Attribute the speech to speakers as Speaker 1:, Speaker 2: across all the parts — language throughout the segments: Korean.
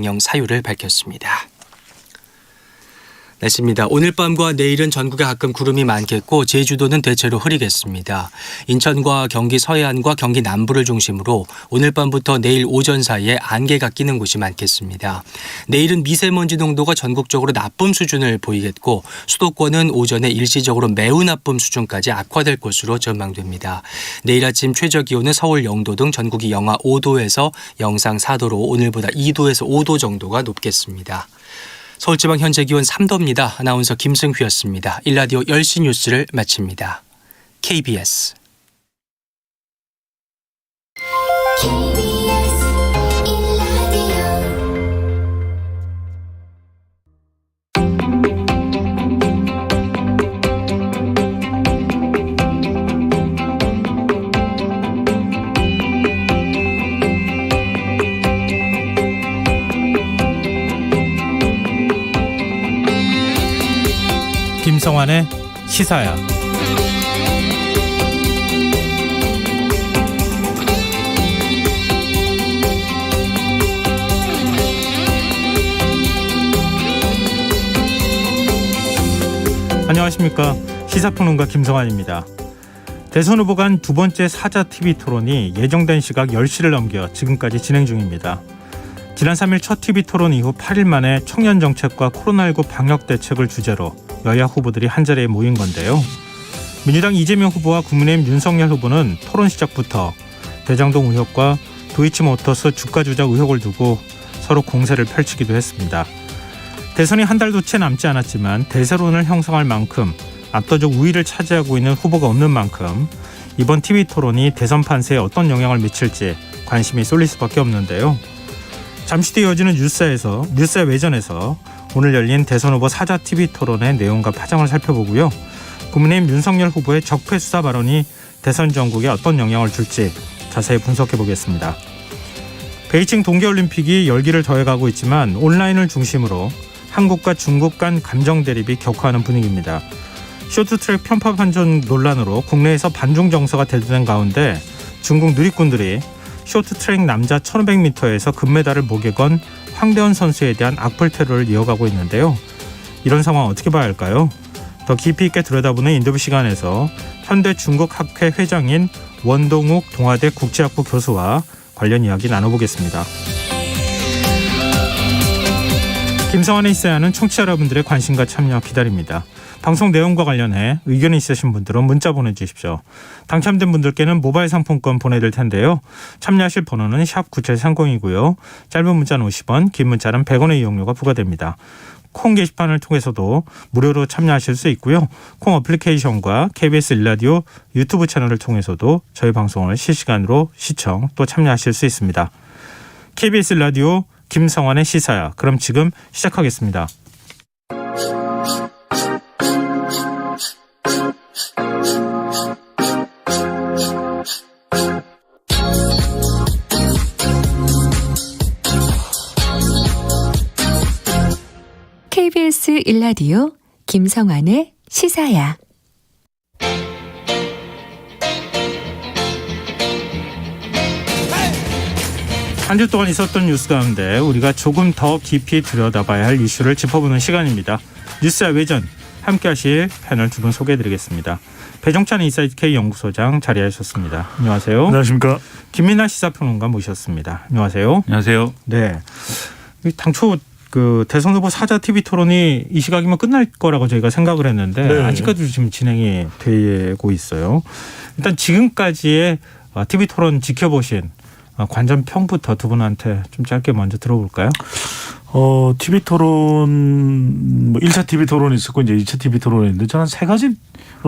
Speaker 1: 영 사유를 밝혔습니다. 날씨입니다. 오늘 밤과 내일은 전국에 가끔 구름이 많겠고 제주도는 대체로 흐리겠습니다. 인천과 경기 서해안과 경기 남부를 중심으로 오늘 밤부터 내일 오전 사이에 안개가 끼는 곳이 많겠습니다. 내일은 미세먼지 농도가 전국적으로 나쁨 수준을 보이겠고 수도권은 오전에 일시적으로 매우 나쁨 수준까지 악화될 것으로 전망됩니다. 내일 아침 최저 기온은 서울 0도 등 전국이 영하 5도에서 영상 4도로 오늘보다 2도에서 5도 정도가 높겠습니다. 서울지방 현재 기온 3도입니다. 아나운서 김승휘였습니다. 일라디오 10시 뉴스를 마칩니다. KBS
Speaker 2: 김성환의 시사야. 안녕하십니까. 시사평론가 김성환입니다. 대선 후보 간 두 번째 사자 TV 토론이 예정된 시각 10시를 넘겨 지금까지 진행 중입니다. 지난 3일 첫 TV 토론 이후 8일 만에 청년 정책과 코로나19 방역 대책을 주제로 여야 후보들이 한자리에 모인 건데요. 민주당 이재명 후보와 국민의힘 윤석열 후보는 토론 시작부터 대장동 의혹과 도이치모터스 주가 조작 의혹을 두고 서로 공세를 펼치기도 했습니다. 대선이 한 달도 채 남지 않았지만 대세론을 형성할 만큼 압도적 우위를 차지하고 있는 후보가 없는 만큼 이번 TV 토론이 대선 판세에 어떤 영향을 미칠지 관심이 쏠릴 수밖에 없는데요. 잠시 뒤 이어지는 뉴스의 외전에서 오늘 열린 대선 후보 사자 TV 토론의 내용과 파장을 살펴보고요. 국민의힘 윤석열 후보의 적폐 수사 발언이 대선 전국에 어떤 영향을 줄지 자세히 분석해 보겠습니다. 베이징 동계올림픽이 열기를 더해가고 있지만 온라인을 중심으로 한국과 중국 간 감정 대립이 격화하는 분위기입니다. 쇼트트랙 편파 판정 논란으로 국내에서 반중 정서가 대두된 가운데 중국 누리꾼들이 쇼트트랙 남자 1500m에서 금메달을 목에 건 황대헌 선수에 대한 악플 테러를 이어가고 있는데요. 이런 상황 어떻게 봐야 할까요? 더 깊이 있게 들여다보는 인터뷰 시간에서 현대 중국학회 회장인 원동욱 동아대 국제학부 교수와 관련 이야기 나눠보겠습니다. 김성환의 시사야는 청취자 여러분들의 관심과 참여 기다립니다. 방송 내용과 관련해 의견이 있으신 분들은 문자 보내주십시오. 당첨된 분들께는 모바일 상품권 보내드릴 텐데요. 참여하실 번호는 샵 9730이고요. 짧은 문자는 50원, 긴 문자는 100원의 이용료가 부과됩니다. 콩 게시판을 통해서도 무료로 참여하실 수 있고요. 콩 어플리케이션과 KBS 일라디오 유튜브 채널을 통해서도 저희 방송을 실시간으로 시청 또 참여하실 수 있습니다. KBS 일라디오 김성환의 시사야. 그럼 지금 시작하겠습니다.
Speaker 3: KBS 일라디오 김성환의 시사야.
Speaker 2: 한 주 동안 있었던 뉴스 가운데 우리가 조금 더 깊이 들여다봐야 할 이슈를 짚어보는 시간입니다. 뉴스야 외전 함께 하실 패널 두 분 소개해드리겠습니다. 배종찬 인사이트 K 연구소장 자리하셨습니다. 안녕하세요.
Speaker 4: 안녕하십니까.
Speaker 2: 김민하 시사평론가 모셨습니다. 안녕하세요.
Speaker 4: 안녕하세요.
Speaker 2: 네. 당초 그 대선 후보 사자 TV 토론이 이 시각이면 끝날 거라고 저희가 생각을 했는데
Speaker 4: 네.
Speaker 2: 아직까지도 지금 진행이 되고 있어요. 일단 지금까지의 TV 토론 지켜보신 관전 평부터 두 분한테 좀 짧게 먼저 들어볼까요?
Speaker 4: TV 토론, 1차 TV 토론이 있었고 이제 2차 TV 토론이 있는데 저는 세 가지로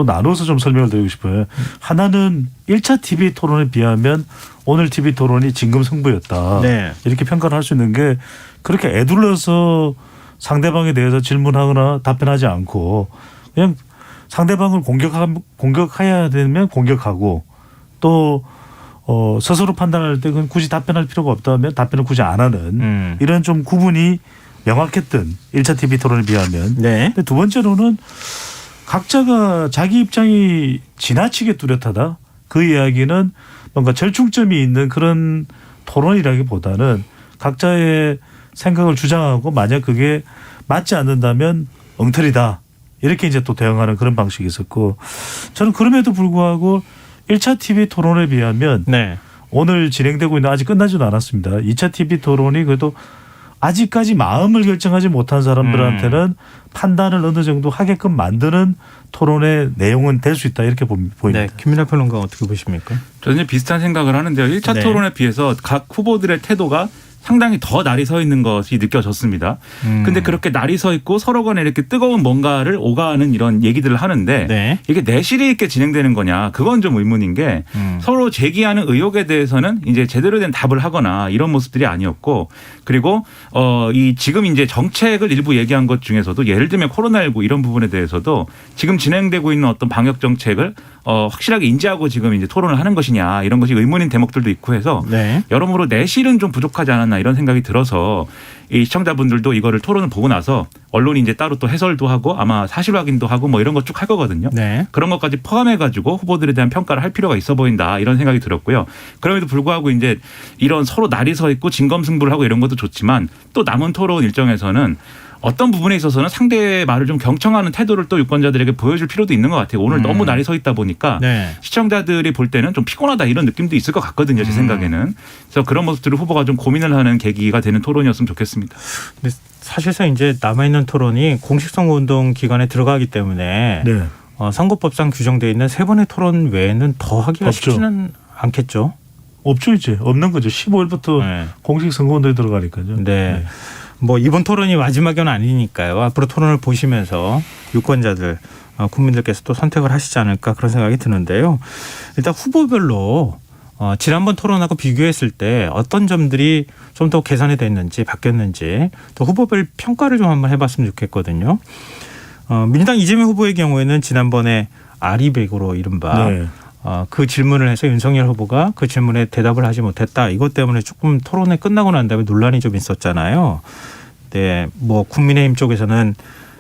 Speaker 4: 나눠서 좀 설명을 드리고 싶어요. 하나는 1차 TV 토론에 비하면 오늘 TV 토론이 진검승부였다.
Speaker 2: 네. 이렇게
Speaker 4: 평가를 할 수 있는 게 그렇게 애둘러서 상대방에 대해서 질문하거나 답변하지 않고 그냥 상대방을 공격해야 되면 공격하고 또 스스로 판단할 때 굳이 답변할 필요가 없다면 답변을 굳이 안 하는 이런 좀 구분이 명확했던 1차 TV 토론에 비하면.
Speaker 2: 네.
Speaker 4: 근데 두 번째로는 각자가 자기 입장이 지나치게 뚜렷하다. 그 이야기는 뭔가 절충점이 있는 그런 토론이라기보다는 각자의 생각을 주장하고 만약 그게 맞지 않는다면 엉터리다. 이렇게 이제 또 대응하는 그런 방식이 있었고 저는 그럼에도 불구하고 1차 TV 토론에 비하면
Speaker 2: 네.
Speaker 4: 오늘 진행되고 있는 아직 끝나지도 않았습니다. 2차 TV 토론이 그래도 아직까지 마음을 결정하지 못한 사람들한테는 판단을 어느 정도 하게끔 만드는 토론의 내용은 될 수 있다 이렇게 보입니다.
Speaker 2: 네. 김민하 평론가 어떻게 보십니까?
Speaker 5: 저는 비슷한 생각을 하는데요. 1차
Speaker 2: 네.
Speaker 5: 토론에 비해서 각 후보들의 태도가 상당히 더 날이 서 있는 것이 느껴졌습니다. 근데 그렇게 날이 서 있고 서로 간에 이렇게 뜨거운 뭔가를 오가는 이런 얘기들을 하는데
Speaker 2: 네.
Speaker 5: 이게 내실이 있게 진행되는 거냐 그건 좀 의문인 게 서로 제기하는 의혹에 대해서는 이제 제대로 된 답을 하거나 이런 모습들이 아니었고 그리고 이 지금 이제 정책을 일부 얘기한 것 중에서도 예를 들면 코로나19 이런 부분에 대해서도 지금 진행되고 있는 어떤 방역 정책을 확실하게 인지하고 지금 이제 토론을 하는 것이냐 이런 것이 의문인 대목들도 있고 해서
Speaker 2: 네.
Speaker 5: 여러모로 내실은 좀 부족하지 않았나 이런 생각이 들어서 이 시청자분들도 이거를 토론을 보고 나서 언론이 이제 따로 또 해설도 하고 아마 사실 확인도 하고 뭐 이런 것 쭉 할 거거든요.
Speaker 2: 네.
Speaker 5: 그런 것까지 포함해 가지고 후보들에 대한 평가를 할 필요가 있어 보인다 이런 생각이 들었고요. 그럼에도 불구하고 이제 이런 서로 날이 서 있고 진검승부를 하고 이런 것도 좋지만 또 남은 토론 일정에서는 어떤 부분에 있어서는 상대의 말을 좀 경청하는 태도를 또 유권자들에게 보여줄 필요도 있는 것 같아요. 오늘 너무 날이 서 있다 보니까
Speaker 2: 네.
Speaker 5: 시청자들이 볼 때는 좀 피곤하다 이런 느낌도 있을 것 같거든요. 제 생각에는. 그래서 그런 모습들을 후보가 좀 고민을 하는 계기가 되는 토론이었으면 좋겠습니다.
Speaker 2: 근데 사실상 이제 남아있는 토론이 공식 선거운동 기간에 들어가기 때문에
Speaker 4: 네.
Speaker 2: 선거법상 규정되어 있는 3번의 토론 외에는 더 하기가
Speaker 4: 없죠.
Speaker 2: 쉽지는 않겠죠.
Speaker 4: 없죠 이제 없는 거죠. 15일부터
Speaker 2: 네.
Speaker 4: 공식 선거운동에 들어가니까요.
Speaker 2: 네. 뭐 이번 토론이 마지막은 아니니까요. 앞으로 토론을 보시면서 유권자들, 국민들께서 또 선택을 하시지 않을까 그런 생각이 드는데요. 일단 후보별로 지난번 토론하고 비교했을 때 어떤 점들이 좀 더 개선이 됐는지 바뀌었는지 또 후보별 평가를 좀 한번 해봤으면 좋겠거든요. 민주당 이재명 후보의 경우에는 지난번에 아리백으로 이른바
Speaker 4: 네.
Speaker 2: 그 질문을 해서 윤석열 후보가 그 질문에 대답을 하지 못했다. 이것 때문에 조금 토론회 끝나고 난 다음에 논란이 좀 있었잖아요. 네, 뭐 국민의힘 쪽에서는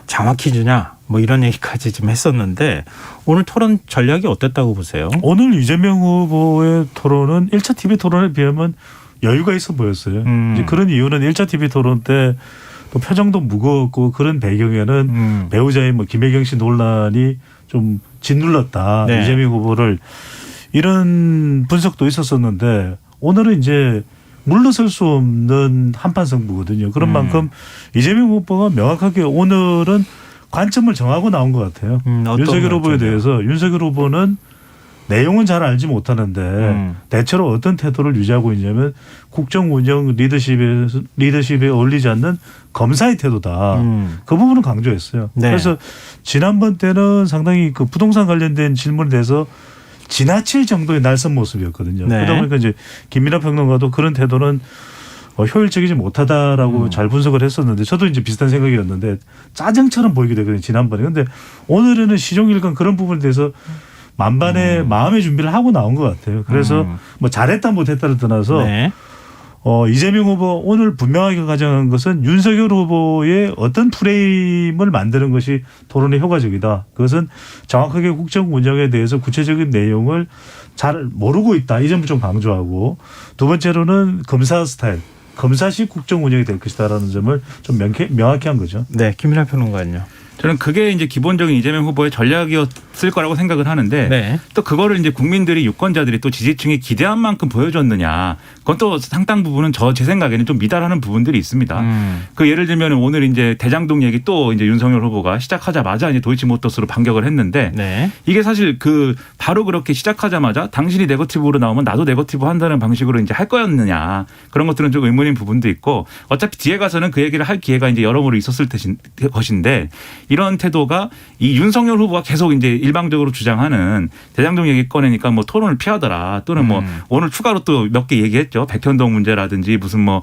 Speaker 2: 장화 퀴즈냐 뭐 이런 얘기까지 좀 했었는데 오늘 토론 전략이 어땠다고 보세요?
Speaker 4: 오늘 이재명 후보의 토론은 1차 TV 토론에 비하면 여유가 있어 보였어요. 이제 그런 이유는 1차 TV 토론 때 또 표정도 무거웠고 그런 배경에는 배우자인 뭐 김혜경 씨 논란이 좀 짓눌렀다.
Speaker 2: 네.
Speaker 4: 이재명 후보를 이런 분석도 있었었는데 오늘은 이제 물러설 수 없는 한판 승부거든요. 그런 만큼 이재명 후보가 명확하게 오늘은 관점을 정하고 나온 것 같아요.
Speaker 2: 어떤
Speaker 4: 윤석열 후보에
Speaker 2: 관점이요?
Speaker 4: 대해서 윤석열 후보는 내용은 잘 알지 못하는데 대체로 어떤 태도를 유지하고 있냐면 국정 운영 리더십에 어울리지 않는 검사의 태도다. 그 부분을 강조했어요.
Speaker 2: 네.
Speaker 4: 그래서 지난번 때는 상당히 그 부동산 관련된 질문에 대해서 지나칠 정도의 날선 모습이었거든요.
Speaker 2: 네.
Speaker 4: 그러다 보니까 이제 김민하 평론가도 그런 태도는 효율적이지 못하다라고 잘 분석을 했었는데 저도 이제 비슷한 생각이었는데 짜증처럼 보이게 되거든요. 지난번에. 근데 오늘은 시종일관 그런 부분에 대해서 만반의 마음의 준비를 하고 나온 것 같아요. 그래서 뭐 잘했다 못했다를 떠나서
Speaker 2: 네.
Speaker 4: 이재명 후보 오늘 분명하게 가정한 것은 윤석열 후보의 어떤 프레임을 만드는 것이 토론의 효과적이다. 그것은 정확하게 국정 운영에 대해서 구체적인 내용을 잘 모르고 있다. 이 점을 좀 강조하고 두 번째로는 검사 스타일. 검사식 국정 운영이 될 것이다라는 점을 좀 명확히 한 거죠.
Speaker 2: 네, 김민하 평론가는요.
Speaker 5: 저는 그게 이제 기본적인 이재명 후보의 전략이었을 거라고 생각을 하는데
Speaker 2: 네.
Speaker 5: 또 그거를 이제 국민들이 유권자들이 또 지지층이 기대한 만큼 보여줬느냐. 그건 또 상당 부분은 제 생각에는 좀 미달하는 부분들이 있습니다. 그 예를 들면 오늘 이제 대장동 얘기 또 이제 윤석열 후보가 시작하자마자 이제 도이치모터스로 반격을 했는데
Speaker 2: 네.
Speaker 5: 이게 사실 바로 그렇게 시작하자마자 당신이 네거티브로 나오면 나도 네거티브 한다는 방식으로 이제 할 거였느냐. 그런 것들은 좀 의문인 부분도 있고 어차피 뒤에 가서는 그 얘기를 할 기회가 이제 여러모로 있었을 것인데 이런 태도가 이 윤석열 후보가 계속 이제 일방적으로 주장하는 대장동 얘기 꺼내니까 뭐 토론을 피하더라 또는 뭐 오늘 추가로 또 몇 개 얘기했죠. 백현동 문제라든지 무슨 뭐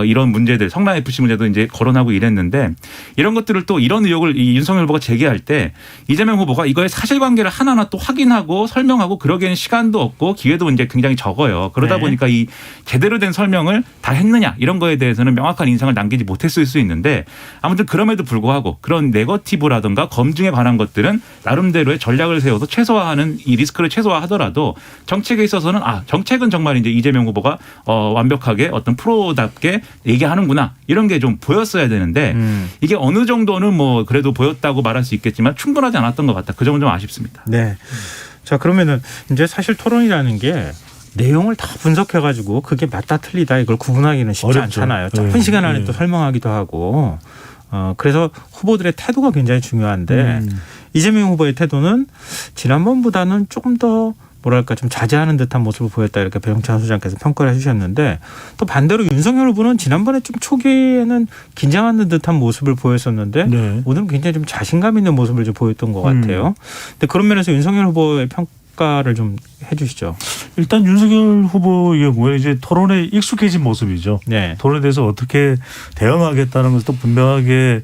Speaker 5: 이런 문제들 성남 FC 문제도 이제 거론하고 이랬는데 이런 것들을 또 이런 의혹을 이 윤석열 후보가 제기할 때 이재명 후보가 이거의 사실관계를 하나하나 또 확인하고 설명하고 그러기에는 시간도 없고 기회도 이제 굉장히 적어요. 그러다
Speaker 2: 네.
Speaker 5: 보니까 이 제대로 된 설명을 다 했느냐 이런 거에 대해서는 명확한 인상을 남기지 못했을 수 있는데 아무튼 그럼에도 불구하고 그런 네거티브라든가 검증에 관한 것들은 나름대로의 전략을 세워서 최소화하는 이 리스크를 최소화하더라도 정책에 있어서는 정책은 정말 이제 이재명 후보가 완벽하게 어떤 프로답게 얘기하는구나 이런 게 좀 보였어야 되는데 이게 어느 정도는 뭐 그래도 보였다고 말할 수 있겠지만 충분하지 않았던 것 같다. 그 점은 좀 아쉽습니다.
Speaker 2: 네. 자, 그러면은 이제 사실 토론이라는 게 내용을 다 분석해가지고 그게 맞다 틀리다 이걸 구분하기는 쉽지
Speaker 4: 어렵죠.
Speaker 2: 않잖아요. 짧은 시간 안에 또 설명하기도 하고. 그래서 후보들의 태도가 굉장히 중요한데 이재명 후보의 태도는 지난번보다는 조금 더 뭐랄까 좀 자제하는 듯한 모습을 보였다 이렇게 배영찬 소장께서 평가를 해주셨는데 또 반대로 윤석열 후보는 지난번에 좀 초기에는 긴장하는 듯한 모습을 보였었는데
Speaker 4: 네.
Speaker 2: 오늘은 굉장히 좀 자신감 있는 모습을 좀 보였던 것 같아요. 근데 그런 면에서 윤석열 후보의 평가를 좀 해주시죠.
Speaker 4: 일단 윤석열 후보의 경우에 이제 토론에 익숙해진 모습이죠.
Speaker 2: 네.
Speaker 4: 토론에 대해서 어떻게 대응하겠다는 것도 분명하게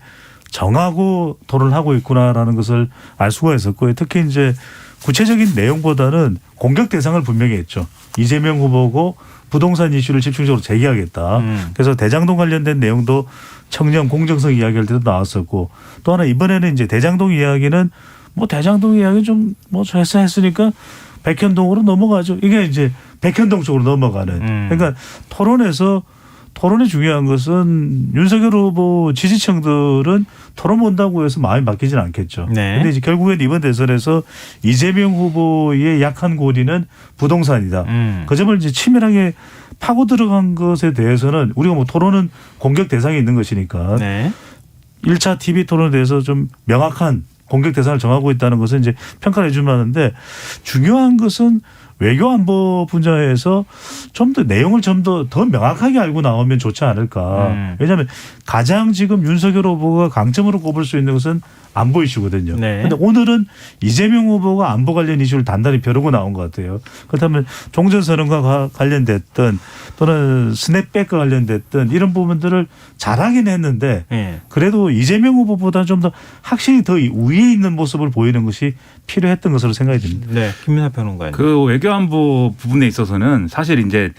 Speaker 4: 정하고 토론을 하고 있구나라는 것을 알 수가 있었고요. 특히 이제 구체적인 내용보다는 공격 대상을 분명히 했죠. 이재명 후보고 부동산 이슈를 집중적으로 제기하겠다. 그래서 대장동 관련된 내용도 청렴 공정성 이야기할 때도 나왔었고 또 하나 이번에는 이제 대장동 이야기는 뭐 대장동 이야기 좀 뭐 했으니까 백현동으로 넘어가죠. 이게 이제 백현동 쪽으로 넘어가는. 그러니까 토론의 중요한 것은 윤석열 후보 지지층들은 토론 본다고 해서 마음이 바뀌지는 않겠죠. 그런데
Speaker 2: 네.
Speaker 4: 이제 결국엔 이번 대선에서 이재명 후보의 약한 고리는 부동산이다. 그 점을 이제 치밀하게 파고 들어간 것에 대해서는 우리가 뭐 토론은 공격 대상이 있는 것이니까
Speaker 2: 네.
Speaker 4: 1차 TV 토론에 대해서 좀 명확한 공격 대상을 정하고 있다는 것은 이제 평가를 해주면 하는데 중요한 것은 외교 안보 분야에서 좀 더 내용을 좀 더 명확하게 알고 나오면 좋지 않을까. 왜냐하면 가장 지금 윤석열 후보가 강점으로 꼽을 수 있는 것은 안보 이슈거든요. 그런데
Speaker 2: 네.
Speaker 4: 오늘은 이재명 후보가 안보 관련 이슈를 단단히 벼르고 나온 것 같아요. 그렇다면 종전선언과 관련됐든 또는 스냅백과 관련됐든 이런 부분들을 잘하긴 했는데
Speaker 2: 네.
Speaker 4: 그래도 이재명 후보보다 좀 더 확실히 더 위에 있는 모습을 보이는 것이 필요했던 것으로 생각이 듭니다.
Speaker 2: 네. 김민하 평론가님.
Speaker 5: 그 외교안보 부분에 있어서는 사실 이제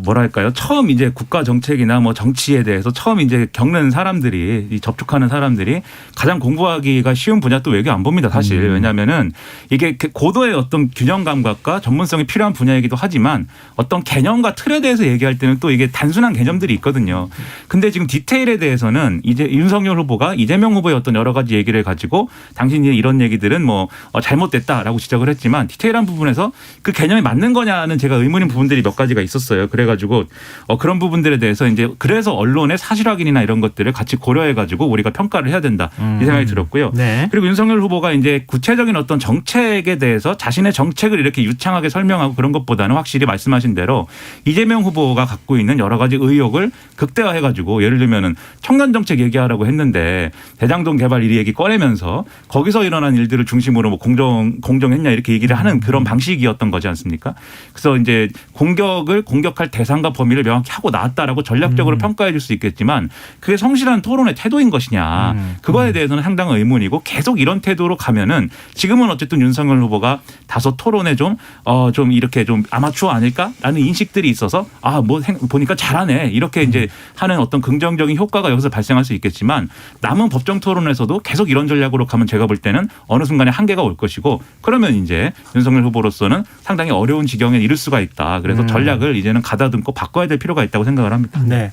Speaker 5: 뭐랄까요. 처음 이제 국가 정책이나 뭐 정치에 대해서 처음 이제 겪는 사람들이 이 접촉하는 사람들이 가장 공부하기가 쉬운 분야 또 외교 안보입니다. 사실. 왜냐하면은 이게 고도의 어떤 균형 감각과 전문성이 필요한 분야이기도 하지만 어떤 개념과 틀에 대해서 얘기할 때는 또 이게 단순한 개념들이 있거든요. 근데 지금 디테일에 대해서는 이제 윤석열 후보가 이재명 후보의 어떤 여러 가지 얘기를 가지고 당신이 이런 얘기들은 뭐 잘못됐다라고 지적을 했지만 디테일한 부분에서 그 개념이 맞는 거냐는 제가 의문인 부분들이 몇 가지가 있었어요. 그래가지고 그런 부분들에 대해서 이제 그래서 언론의 사실 확인이나 이런 것들을 같이 고려해가지고 우리가 평가를 해야 된다 이 생각이 들었고요.
Speaker 2: 네.
Speaker 5: 그리고 윤석열 후보가 이제 구체적인 어떤 정책에 대해서 자신의 정책을 이렇게 유창하게 설명하고 그런 것보다는 확실히 말씀하신 대로 이재명 후보가 갖고 있는 여러 가지 의혹을 극대화해가지고 예를 들면은 청년 정책 얘기하라고 했는데 대장동 개발 이 얘기 꺼내면서 거기서 일어난 일들을 중심으로 뭐 공정했냐 이렇게 얘기를 하는 그런 방식이었던 거지 않습니까? 그래서 이제 공격할 대상과 범위를 명확히 하고 나왔다라고 전략적으로 평가해 줄 수 있겠지만 그게 성실한 토론의 태도인 것이냐 그거에 대해서는 상당한 의문이고 계속 이런 태도로 가면은 지금은 어쨌든 윤석열 후보가 다소 토론에 좀 이렇게 좀 아마추어 아닐까라는 인식들이 있어서 뭐 보니까 잘하네 이렇게 이제 하는 어떤 긍정적인 효과가 여기서 발생할 수 있겠지만 남은 법정 토론에서도 계속 이런 전략으로 가면 제가 볼 때는 어느 순간에 한계가 올 것이고 그러면 이제 윤석열 후보로서는 상당히 어려운 지경에 이를 수가 있다. 그래서 전략을 이제는 가다듬고 바꿔야 될 필요가 있다고 생각을 합니다.
Speaker 2: 네.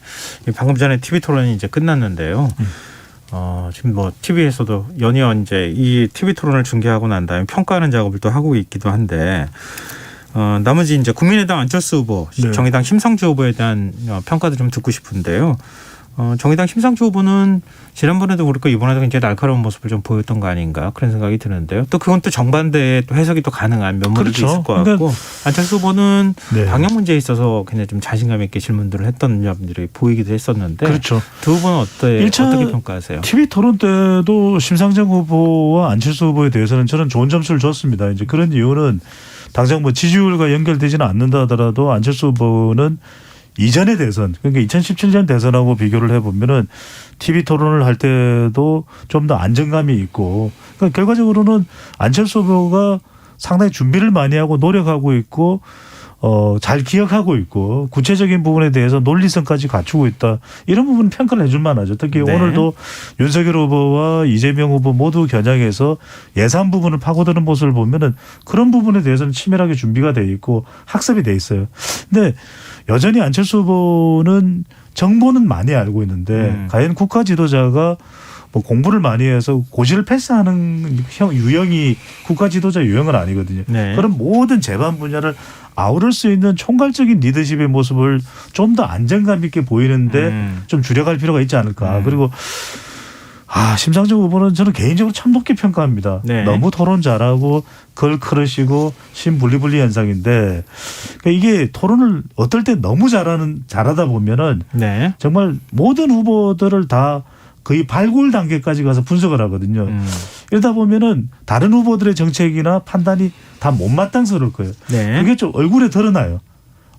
Speaker 2: 방금 전에 TV 토론이 이제 끝났는데요. 지금 뭐 TV에서도 연이어 이제 이 TV 토론을 중계하고 난 다음에 평가하는 작업을 또 하고 있기도 한데 나머지 이제 국민의당 안철수 후보,
Speaker 4: 네.
Speaker 2: 정의당 심상주 후보에 대한 평가도 좀 듣고 싶은데요. 정의당 심상주 후보는 지난번에도 그렇고 이번에도 굉장히 날카로운 모습을 좀 보였던 거 아닌가 그런 생각이 드는데요. 또 그건 또 정반대의 또 해석이 또 가능한 면모도
Speaker 4: 그렇죠.
Speaker 2: 있을 것 같고 안철수 후보는
Speaker 4: 네.
Speaker 2: 방역 문제에 있어서 굉장히 좀 자신감 있게 질문들을 했던 점들이 보이기도 했었는데
Speaker 4: 그렇죠.
Speaker 2: 두 후보는 어떻게 평가하세요?
Speaker 4: TV 토론 때도 심상정 후보와 안철수 후보에 대해서는 저는 좋은 점수를 줬습니다. 이제 그런 이유는 당장 뭐 지지율과 연결되지는 않는다 하더라도 안철수 후보는 이전의 대선, 그러니까 2017년 대선하고 비교를 해보면은 TV 토론을 할 때도 좀 더 안정감이 있고, 그러니까 결과적으로는 안철수 후보가 상당히 준비를 많이 하고 노력하고 있고, 잘 기억하고 있고 구체적인 부분에 대해서 논리성까지 갖추고 있다. 이런 부분 평가를 해줄 만하죠. 특히
Speaker 2: 네.
Speaker 4: 오늘도 윤석열 후보와 이재명 후보 모두 겨냥해서 예산 부분을 파고드는 모습을 보면은 그런 부분에 대해서는 치밀하게 준비가 돼 있고 학습이 돼 있어요. 근데 여전히 안철수 후보는 정보는 많이 알고 있는데 과연 국가 지도자가 뭐 공부를 많이 해서 고시를 패스하는 유형이 국가 지도자 유형은 아니거든요.
Speaker 2: 네.
Speaker 4: 그런 모든 제반 분야를 아우를 수 있는 총괄적인 리더십의 모습을 좀 더 안정감 있게 보이는데 좀 줄여갈 필요가 있지 않을까. 그리고 심상정 후보는 저는 개인적으로 참 높게 평가합니다.
Speaker 2: 네.
Speaker 4: 너무 토론 잘하고 걸크러시고 신분리분리 현상인데 그러니까 이게 토론을 어떨 때 너무 잘하다 보면은
Speaker 2: 네.
Speaker 4: 정말 모든 후보들을 다 거의 발굴 단계까지 가서 분석을 하거든요. 이러다 보면은 다른 후보들의 정책이나 판단이 다 못마땅스러울 거예요.
Speaker 2: 네.
Speaker 4: 그게 좀 얼굴에 드러나요.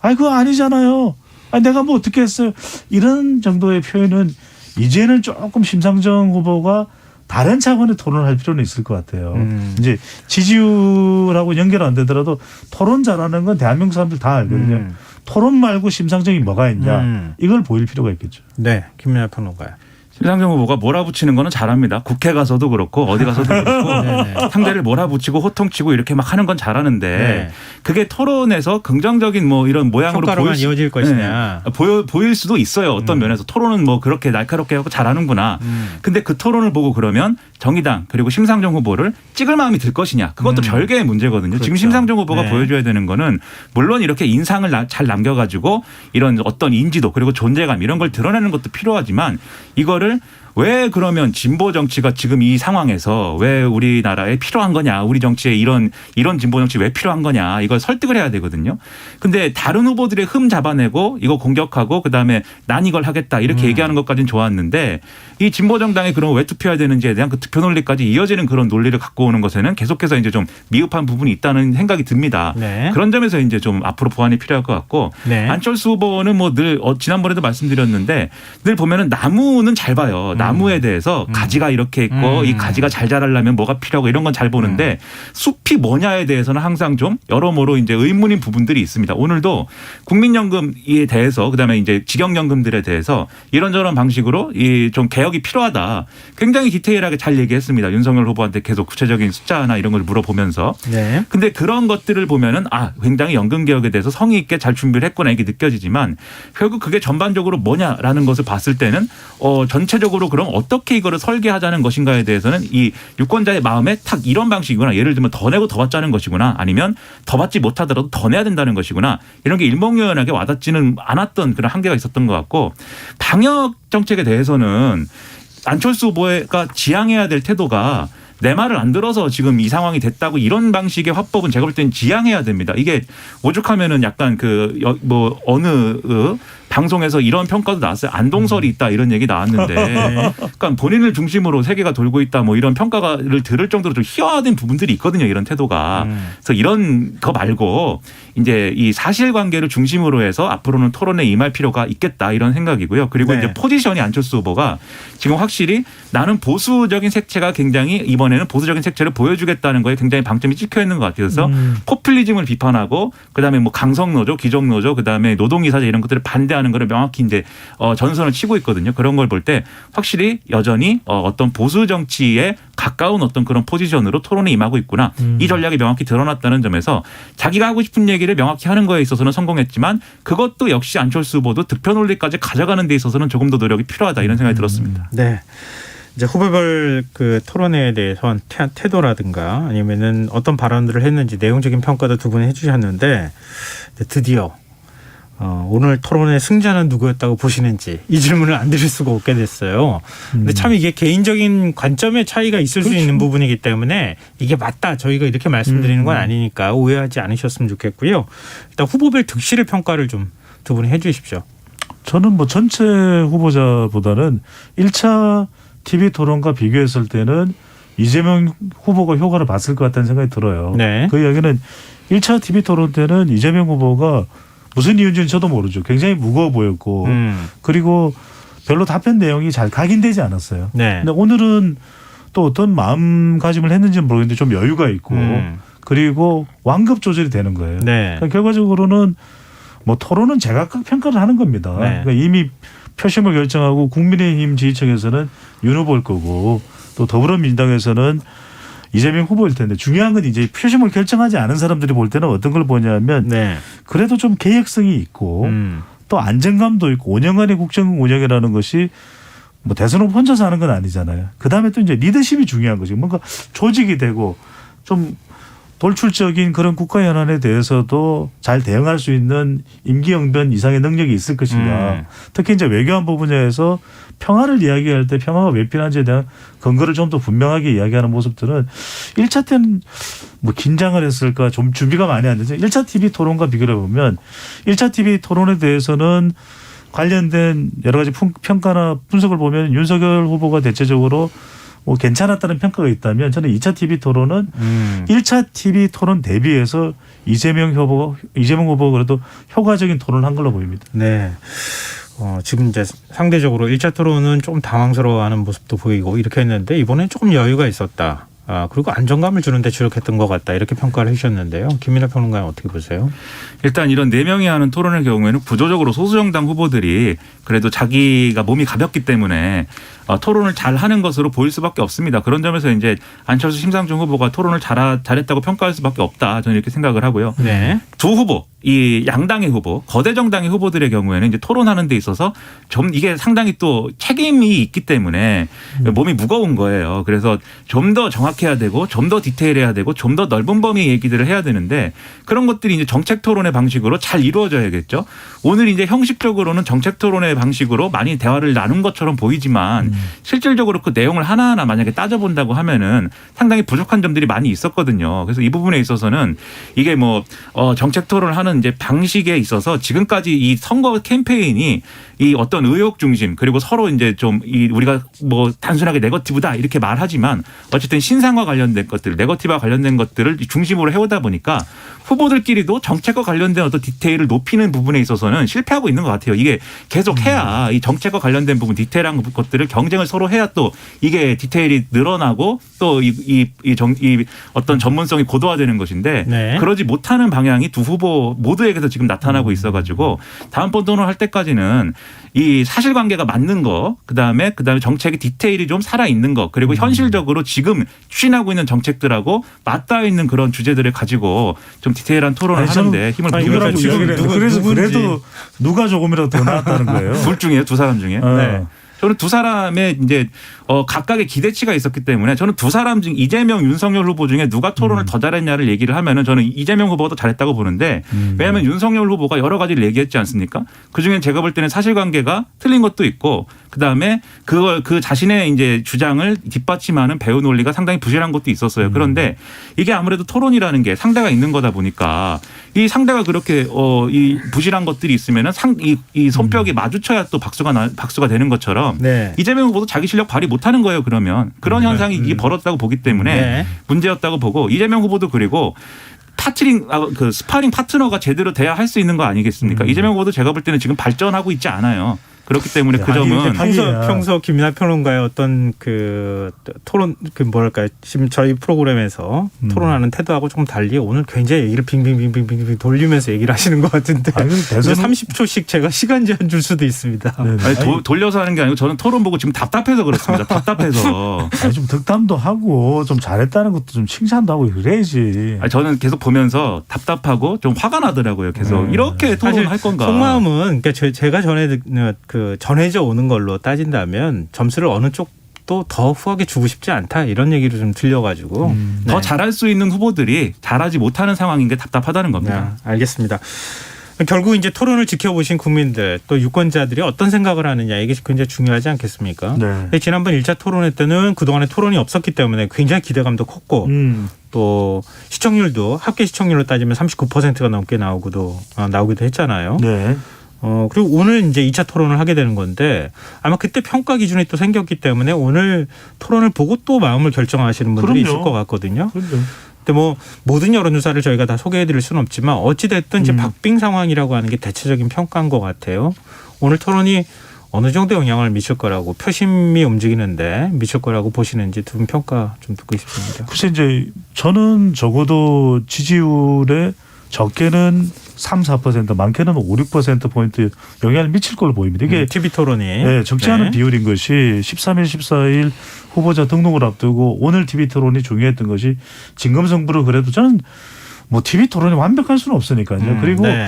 Speaker 4: 아니 그거 아니잖아요. 아니 내가 뭐 어떻게 했어요. 이런 정도의 표현은 이제는 조금 심상정 후보가 다른 차원의 토론을 할 필요는 있을 것 같아요. 이제 지지율하고 연결 안 되더라도 토론 잘하는 건 대한민국 사람들 다 알거든요. 토론 말고 심상정이 뭐가 있냐. 이걸 보일 필요가 있겠죠.
Speaker 2: 네. 김민하 평론가요.
Speaker 5: 심상정 후보가 몰아붙이는 거는 잘합니다. 국회 가서도 그렇고 어디 가서도 그렇고 상대를 몰아붙이고 호통치고 이렇게 막 하는 건 잘하는데
Speaker 2: 네.
Speaker 5: 그게 토론에서 긍정적인 뭐 이런 모양으로
Speaker 2: 평가로만 이어질 것이냐.
Speaker 5: 보일 수도 있어요. 어떤 면에서 토론은 뭐 그렇게 날카롭게 하고 잘하는구나. 근데 그 토론을 보고 그러면 정의당 그리고 심상정 후보를 찍을 마음이 들 것이냐. 그것도 별개의 문제거든요.
Speaker 2: 그렇죠.
Speaker 5: 지금 심상정 후보가
Speaker 2: 네.
Speaker 5: 보여줘야 되는 거는 물론 이렇게 인상을 잘 남겨가지고 이런 어떤 인지도 그리고 존재감 이런 걸 드러내는 것도 필요하지만 이거를 왜 그러면 진보 정치가 지금 이 상황에서 왜 우리나라에 필요한 거냐. 우리 정치에 이런 진보 정치 왜 필요한 거냐. 이걸 설득을 해야 되거든요. 근데 다른 후보들의 흠 잡아내고 이거 공격하고 그다음에 난 이걸 하겠다. 이렇게 얘기하는 것까지는 좋았는데 이 진보 정당에 그럼 왜 투표해야 되는지에 대한 그 투표 논리까지 이어지는 그런 논리를 갖고 오는 것에는 계속해서 이제 좀 미흡한 부분이 있다는 생각이 듭니다.
Speaker 2: 네.
Speaker 5: 그런 점에서 이제 좀 앞으로 보완이 필요할 것 같고
Speaker 2: 네.
Speaker 5: 안철수 후보는 뭐 늘 지난번에도 말씀드렸는데 늘 보면은 나무는 잘 봐요. 나무에 대해서 가지가 이렇게 있고 이 가지가 잘 자라려면 뭐가 필요하고 이런 건 잘 보는데 숲이 뭐냐에 대해서는 항상 좀 여러모로 이제 의문인 부분들이 있습니다. 오늘도 국민연금에 대해서 그다음에 이제 직영연금들에 대해서 이런저런 방식으로 이 좀 개혁이 필요하다. 굉장히 디테일하게 잘 얘기했습니다. 윤석열 후보한테 계속 구체적인 숫자나 이런 걸 물어보면서.
Speaker 2: 네.
Speaker 5: 근데 그런 것들을 보면은 굉장히 연금 개혁에 대해서 성의 있게 잘 준비를 했구나 이게 느껴지지만 결국 그게 전반적으로 뭐냐라는 것을 봤을 때는 전체적으로 그럼 어떻게 이거를 설계하자는 것인가에 대해서는 이 유권자의 마음에 탁 이런 방식이구나. 예를 들면 더 내고 더 받자는 것이구나. 아니면 더 받지 못하더라도 더 내야 된다는 것이구나. 이런 게 일목요연하게 와닿지는 않았던 그런 한계가 있었던 것 같고 방역 정책에 대해서는 안철수 후보가 지향해야 될 태도가 내 말을 안 들어서 지금 이 상황이 됐다고 이런 방식의 화법은 제가 볼 때는 지양해야 됩니다. 이게 오죽하면은 약간 어느 방송에서 이런 평가도 나왔어요. 안동설이 있다 이런 얘기 나왔는데 그러니까 본인을 중심으로 세계가 돌고 있다 뭐 이런 평가를 들을 정도로 좀 희화화된 부분들이 있거든요. 이런 태도가. 그래서 이런 거 말고 이제 이 사실관계를 중심으로 해서 앞으로는 토론에 임할 필요가 있겠다 이런 생각이고요. 그리고
Speaker 2: 네.
Speaker 5: 이제 포지션이 안철수 후보가 지금 확실히 나는 보수적인 색채가 굉장히 이번에는 보수적인 색채를 보여주겠다는 거에 굉장히 방점이 찍혀 있는 것 같아요. 그래서 포퓰리즘을 비판하고 그다음에 뭐 강성노조, 기종노조, 그다음에 노동이사제 이런 것들을 반대하는 거를 명확히 이제 전선을 치고 있거든요. 그런 걸 볼 때 확실히 여전히 어떤 보수 정치에 가까운 어떤 그런 포지션으로 토론에 임하고 있구나. 이 전략이 명확히 드러났다는 점에서 자기가 하고 싶은 얘기를 명확히 하는 거에 있어서는 성공했지만 그것도 역시 안철수 후보도 득표 논리까지 가져가는 데 있어서는 조금 더 노력이 필요하다 이런 생각이 들었습니다.
Speaker 2: 네. 이제 후보별 그 토론회에 대해서 태도라든가 아니면은 어떤 발언들을 했는지 내용적인 평가도 두 분이 해주셨는데 드디어 오늘 토론의 승자는 누구였다고 보시는지 이 질문을 안 드릴 수가 없게 됐어요. 근데 참 이게 개인적인 관점의 차이가 있을 수 있는 부분이기 때문에 이게 맞다 저희가 이렇게 말씀드리는 건 아니니까 오해하지 않으셨으면 좋겠고요. 일단 후보별 득실의 평가를 좀 두 분이 해주십시오.
Speaker 4: 저는 뭐 전체 후보자보다는 1차 TV 토론과 비교했을 때는 이재명 후보가 효과를 봤을 것 같다는 생각이 들어요.
Speaker 2: 네.
Speaker 4: 그 이야기는 1차 TV 토론 때는 이재명 후보가 무슨 이유인지는 저도 모르죠. 굉장히 무거워 보였고 그리고 별로 답변 내용이 잘 각인되지 않았어요.
Speaker 2: 네.
Speaker 4: 근데 오늘은 또 어떤 마음가짐을 했는지는 모르겠는데 좀 여유가 있고 그리고 완급 조절이 되는 거예요.
Speaker 2: 네.
Speaker 4: 그러니까 결과적으로는 뭐 토론은 제각각 평가를 하는 겁니다.
Speaker 2: 네.
Speaker 4: 그러니까 이미 표심을 결정하고 국민의힘 지지층에서는 윤 후보일 거고 또 더불어민주당에서는 이재명 후보일 텐데 중요한 건 이제 표심을 결정하지 않은 사람들이 볼 때는 어떤 걸 보냐면
Speaker 2: 네.
Speaker 4: 그래도 좀 개혁성이 있고 또 안정감도 있고 5년간의 국정 운영이라는 것이 뭐 대선 후보 혼자서 하는 건 아니잖아요. 그다음에 또 이제 리더십이 중요한 거죠. 뭔가 조직이 되고 좀 돌출적인 그런 국가 현안에 대해서도 잘 대응할 수 있는 임기응변 이상의 능력이 있을 것인가. 특히 이제 외교안보 분야에서 평화를 이야기할 때 평화가 왜 필요한지에 대한 근거를 좀 더 분명하게 이야기하는 모습들은 1차 때는 뭐 긴장을 했을까 좀 준비가 많이 안 되죠. 1차 TV 토론과 비교해 보면 1차 TV 토론에 대해서는 관련된 여러 가지 평가나 분석을 보면 윤석열 후보가 대체적으로 뭐 괜찮았다는 평가가 있다면 저는 2차 TV 토론은 1차 TV 토론 대비해서 이재명 후보가 그래도 효과적인 토론을 한 걸로 보입니다.
Speaker 2: 네. 지금 이제 상대적으로 1차 토론은 조금 당황스러워하는 모습도 보이고 이렇게 했는데 이번엔 조금 여유가 있었다. 그리고 안정감을 주는데 주력했던 것 같다. 이렇게 평가를 해주셨는데요. 김민하 평론가는 어떻게 보세요?
Speaker 5: 일단 이런 4명이 하는 토론의 경우에는 구조적으로 소수정당 후보들이 그래도 자기가 몸이 가볍기 때문에 토론을 잘 하는 것으로 보일 수밖에 없습니다. 그런 점에서 이제 안철수 심상정 후보가 토론을 잘했다고 평가할 수밖에 없다. 저는 이렇게 생각을 하고요.
Speaker 2: 네.
Speaker 5: 두 후보, 이 양당의 후보, 거대 정당의 후보들의 경우에는 이제 토론하는 데 있어서 좀 이게 상당히 또 책임이 있기 때문에 몸이 무거운 거예요. 그래서 좀 더 정확해야 되고 좀 더 디테일해야 되고 좀 더 넓은 범위의 얘기들을 해야 되는데 그런 것들이 이제 정책 토론의 방식으로 잘 이루어져야겠죠. 오늘 이제 형식적으로는 정책 토론의 방식으로 많이 대화를 나눈 것처럼 보이지만 실질적으로 그 내용을 하나하나 만약에 따져본다고 하면은 상당히 부족한 점들이 많이 있었거든요. 그래서 이 부분에 있어서는 이게 뭐 정책 토론을 하는 이제 방식에 있어서 지금까지 이 선거 캠페인이 이 어떤 의혹 중심 그리고 서로 이제 좀 이 우리가 뭐 단순하게 네거티브다 이렇게 말하지만 어쨌든 신상과 관련된 것들, 네거티브와 관련된 것들을 중심으로 해오다 보니까 후보들끼리도 정책과 관련된 어떤 디테일을 높이는 부분에 있어서는 실패하고 있는 것 같아요. 이게 계속 해야 이 정책과 관련된 부분, 디테일한 것들을 경쟁을 서로 해야 또 이게 디테일이 늘어나고 또 이 어떤 전문성이 고도화되는 것인데
Speaker 2: 네.
Speaker 5: 그러지 못하는 방향이 두 후보 모두에게서 지금 나타나고 있어가지고 다음번 토론할 때까지는 이 사실관계가 맞는 거, 그다음에 정책의 디테일이 좀 살아 있는 거, 그리고 현실적으로 지금 추진하고 있는 정책들하고 맞닿아 있는 그런 주제들을 가지고 좀 디테일한 토론을 하는데 힘을
Speaker 4: 이거라고
Speaker 5: 기울여서
Speaker 4: 이야기를 했는데 그래서 그래도 누가 조금이라도 더 나았다는 거예요.
Speaker 5: 둘 중에요, 두 사람 중에.
Speaker 2: 네.
Speaker 5: 저는 두 사람의 이제 각각의 기대치가 있었기 때문에 저는 두 사람 중 이재명, 윤석열 후보 중에 누가 토론을 더 잘했냐를 얘기를 하면은 저는 이재명 후보가 더 잘했다고 보는데 왜냐하면 윤석열 후보가 여러 가지를 얘기했지 않습니까? 그중에 제가 볼 때는 사실관계가 틀린 것도 있고 그다음에 그 자신의 이제 주장을 뒷받침하는 배우 논리가 상당히 부실한 것도 있었어요. 그런데 이게 아무래도 토론이라는 게 상대가 있는 거다 보니까 이 상대가 그렇게 이 부실한 것들이 있으면은 이 손뼉이 마주쳐야 또 박수가 되는 것처럼
Speaker 2: 네.
Speaker 5: 이재명 후보도 자기 실력 발휘 못하는 거예요. 그러면 그런 현상이 이게 벌어졌다고 보기 때문에
Speaker 2: 네.
Speaker 5: 문제였다고 보고 이재명 후보도 그리고 스파링 파트너가 제대로 돼야 할 수 있는 거 아니겠습니까? 이재명 후보도 제가 볼 때는 지금 발전하고 있지 않아요. 그렇기 때문에 그 점은
Speaker 2: 평소 김민하 평론가의 어떤 그 토론 뭐랄까요 지금 저희 프로그램에서 토론하는 태도하고 조금 달리 오늘 굉장히 얘기를 빙빙빙빙빙 돌리면서 얘기를 하시는 것 같은데 이제 30초씩 제가 시간 제한 줄 수도 있습니다.
Speaker 5: 아니, 돌려서 하는 게 아니고 저는 토론 보고 지금 답답해서 그렇습니다. 답답해서.
Speaker 4: 아니, 좀 득담도 하고 좀 잘했다는 것도 좀 칭찬도 하고 그래야지.
Speaker 5: 아니, 저는 계속 보면서 답답하고 좀 화가 나더라고요. 계속 이렇게 토론할 건가.
Speaker 2: 속마음은 그러니까 제가 전해져 오는 걸로 따진다면 점수를 어느 쪽도 더 후하게 주고 싶지 않다 이런 얘기를 좀 들려가지고
Speaker 5: 더 잘할 수 있는 후보들이 잘하지 못하는 상황인 게 답답하다는 겁니다.
Speaker 2: 네, 알겠습니다. 결국 이제 토론을 지켜보신 국민들 또 유권자들이 어떤 생각을 하느냐 이게 굉장히 중요하지 않겠습니까?
Speaker 4: 네.
Speaker 2: 지난번 1차 토론회 때는 그동안에 토론이 없었기 때문에 굉장히 기대감도 컸고 또 시청률도 합계 시청률로 따지면 39%가 넘게 나오기도 했잖아요.
Speaker 4: 네.
Speaker 2: 그리고 오늘 이제 2차 토론을 하게 되는 건데 아마 그때 평가 기준이 또 생겼기 때문에 오늘 토론을 보고 또 마음을 결정하시는 분들이
Speaker 4: 그럼요.
Speaker 2: 있을 것 같거든요.
Speaker 4: 그럼요.
Speaker 2: 근데 뭐 모든 여론조사를 저희가 다 소개해드릴 수는 없지만 어찌됐든 이제 박빙 상황이라고 하는 게 대체적인 평가인 것 같아요. 오늘 토론이 어느 정도 영향을 미칠 거라고 표심이 움직이는데 미칠 거라고 보시는지 두 분 평가 좀 듣고 싶습니다.
Speaker 4: 글쎄 이제 저는 적어도 지지율에 적게는 3-4% 많게는 5-6%포인트 영향을 미칠 걸로 보입니다. 이게
Speaker 2: TV 토론이
Speaker 4: 네, 적지 않은 비율인 것이 13일, 14일 후보자 등록을 앞두고 오늘 TV 토론이 중요했던 것이 진검승부를 그래도 저는 뭐 TV 토론이 완벽할 수는 없으니까요. 그리고
Speaker 2: 네.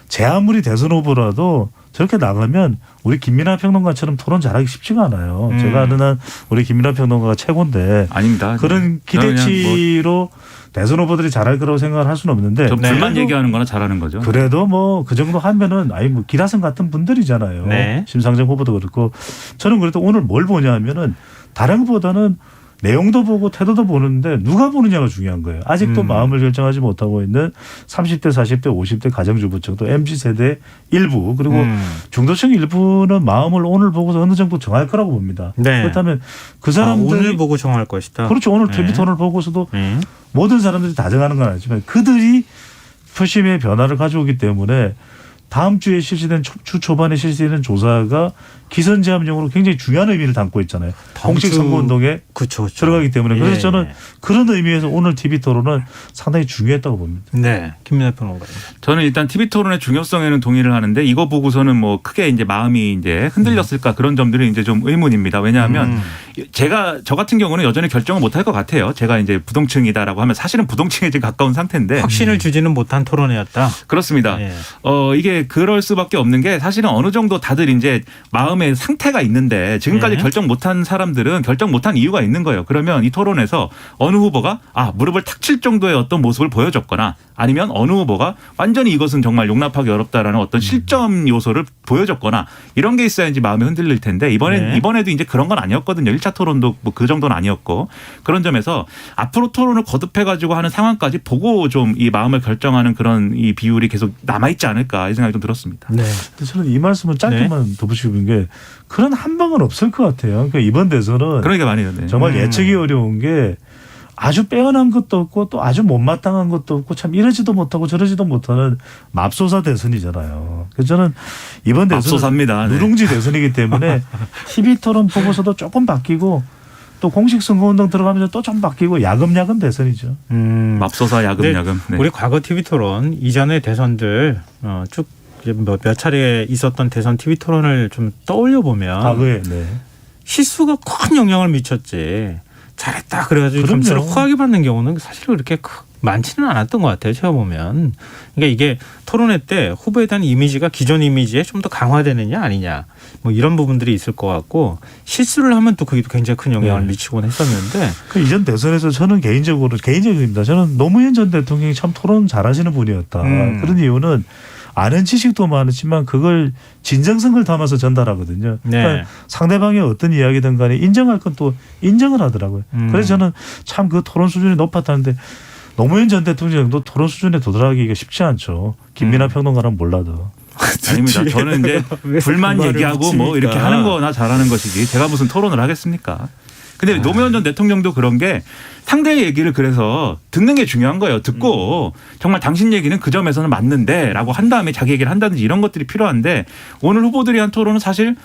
Speaker 4: 제 아무리 대선 후보라도 저렇게 나가면 우리 김민하 평론가처럼 토론 잘하기 쉽지가 않아요. 제가 아는 한 우리 김민하 평론가가 최고인데
Speaker 5: 아닙니다.
Speaker 4: 그런 기대치로 대선 후보들이 잘할 거라고 생각을 할 수는 없는데
Speaker 5: 저 불만
Speaker 4: 그래도
Speaker 5: 얘기하는 거나 잘하는 거죠.
Speaker 4: 그래도 뭐 그 정도 하면은 아니 뭐 기라성 같은 분들이잖아요.
Speaker 2: 네.
Speaker 4: 심상정 후보도 그렇고 저는 그래도 오늘 뭘 보냐면은 다른 것보다는 내용도 보고 태도도 보는데 누가 보느냐가 중요한 거예요. 아직도 마음을 결정하지 못하고 있는 30대, 40대, 50대 가정주부층 또 MZ세대 일부 그리고 중도층 일부는 마음을 오늘 보고서 어느 정도 정할 거라고 봅니다.
Speaker 2: 네.
Speaker 4: 그렇다면 그 사람들이
Speaker 2: 오늘 보고 정할 것이다.
Speaker 4: 그렇죠. 오늘
Speaker 2: 네.
Speaker 4: TV 토론을 보고서도
Speaker 2: 네.
Speaker 4: 모든 사람들이 다 정하는 건 아니지만 그들이 표심의 변화를 가져오기 때문에 다음 주에 실시된 주 초반에 실시되는 조사가 기선제압용으로 굉장히 중요한 의미를 담고 있잖아요. 공식 선거운동에
Speaker 2: 그렇죠.
Speaker 4: 들어가기 때문에 그래서
Speaker 2: 예.
Speaker 4: 저는 그런 의미에서 오늘 TV 토론은 상당히 중요했다고 봅니다.
Speaker 2: 네, 김민하 평론가.
Speaker 5: 저는 일단 TV 토론의 중요성에는 동의를 하는데 이거 보고서는 뭐 크게 이제 마음이 이제 흔들렸을까 그런 점들이 이제 좀 의문입니다. 왜냐하면 저 같은 경우는 여전히 결정을 못할 것 같아요. 제가 이제 부동층이다라고 하면 사실은 부동층에 지금 가까운 상태인데
Speaker 2: 확신을 주지는 못한 토론이었다.
Speaker 5: 그렇습니다.
Speaker 2: 예.
Speaker 5: 이게 그럴 수밖에 없는 게 사실은 어느 정도 다들 이제 마음의 상태가 있는데 지금까지
Speaker 2: 네.
Speaker 5: 결정 못한 사람들은 결정 못한 이유가 있는 거예요. 그러면 이 토론에서 어느 후보가 무릎을 탁 칠 정도의 어떤 모습을 보여줬거나 아니면 어느 후보가 완전히 이것은 정말 용납하기 어렵다라는 어떤 실점 요소를 보여줬거나 이런 게 있어야지 마음이 흔들릴 텐데 이번에도 이제 그런 건 아니었거든요. 1차 토론도 뭐 그 정도는 아니었고 그런 점에서 앞으로 토론을 거듭해 가지고 하는 상황까지 보고 좀 이 마음을 결정하는 그런 이 비율이 계속 남아있지 않을까 이 생각이 좀 들었습니다.
Speaker 2: 네.
Speaker 4: 저는 이 말씀을 짧게만 덧붙이고 싶은 게 그런 한 방은 없을 것 같아요. 그러니까 이번 대선은
Speaker 5: 그러니까 많이 됐네.
Speaker 4: 정말 예측이 어려운 게 아주 빼어난 것도 없고 또 아주 못마땅한 것도 없고 참 이러지도 못하고 저러지도 못하는 맙소사 대선이잖아요. 그래서 저는 이번 대선은
Speaker 5: 맙소사입니다. 네.
Speaker 4: 누룽지 대선이기 때문에 TV 토론 보고서도 조금 바뀌고 또 공식 선거운동 들어가면서 또 좀 바뀌고 야금야금 대선이죠.
Speaker 5: 맙소사 야금야금. 네.
Speaker 2: 우리 과거 TV 토론 이전의 대선들 쭉 몇 차례 있었던 대선 TV 토론을 좀 떠올려 보면
Speaker 4: 과거에 네.
Speaker 2: 실수가 큰 영향을 미쳤지. 잘했다 그래가지고
Speaker 4: 그럼요.
Speaker 2: 점수를 후하게 받는 경우는 사실 그렇게 많지는 않았던 것 같아요. 제가 보면. 그러니까 이게 토론회 때 후보에 대한 이미지가 기존 이미지에 좀 더 강화되느냐 아니냐 뭐 이런 부분들이 있을 것 같고 실수를 하면 또 그게 굉장히 큰 영향을
Speaker 4: 네.
Speaker 2: 미치곤 했었는데
Speaker 4: 그 이전 대선에서 저는 개인적입니다. 저는 노무현 전 대통령이 참 토론 잘하시는 분이었다. 그런 이유는 아는 지식도 많지만 그걸 진정성을 담아서 전달하거든요.
Speaker 2: 네.
Speaker 4: 그러니까 상대방의 어떤 이야기든 간에 인정할 건 또 인정을 하더라고요. 그래서 저는 참 그 토론 수준이 높았다는데 노무현 전 대통령도 토론 수준에 도달하기가 쉽지 않죠. 김민하 평론가는 몰라도.
Speaker 5: 아닙니다. 저는 이제 불만 얘기하고 뭐 이렇게 하는 거나 잘하는 것이지 제가 무슨 토론을 하겠습니까? 근데 노무현 전 대통령도 그런 게 상대의 얘기를 그래서 듣는 게 중요한 거예요. 듣고 정말 당신 얘기는 그 점에서는 맞는데 라고 한 다음에 자기 얘기를 한다든지 이런 것들이 필요한데 오늘 후보들이 한 토론은 사실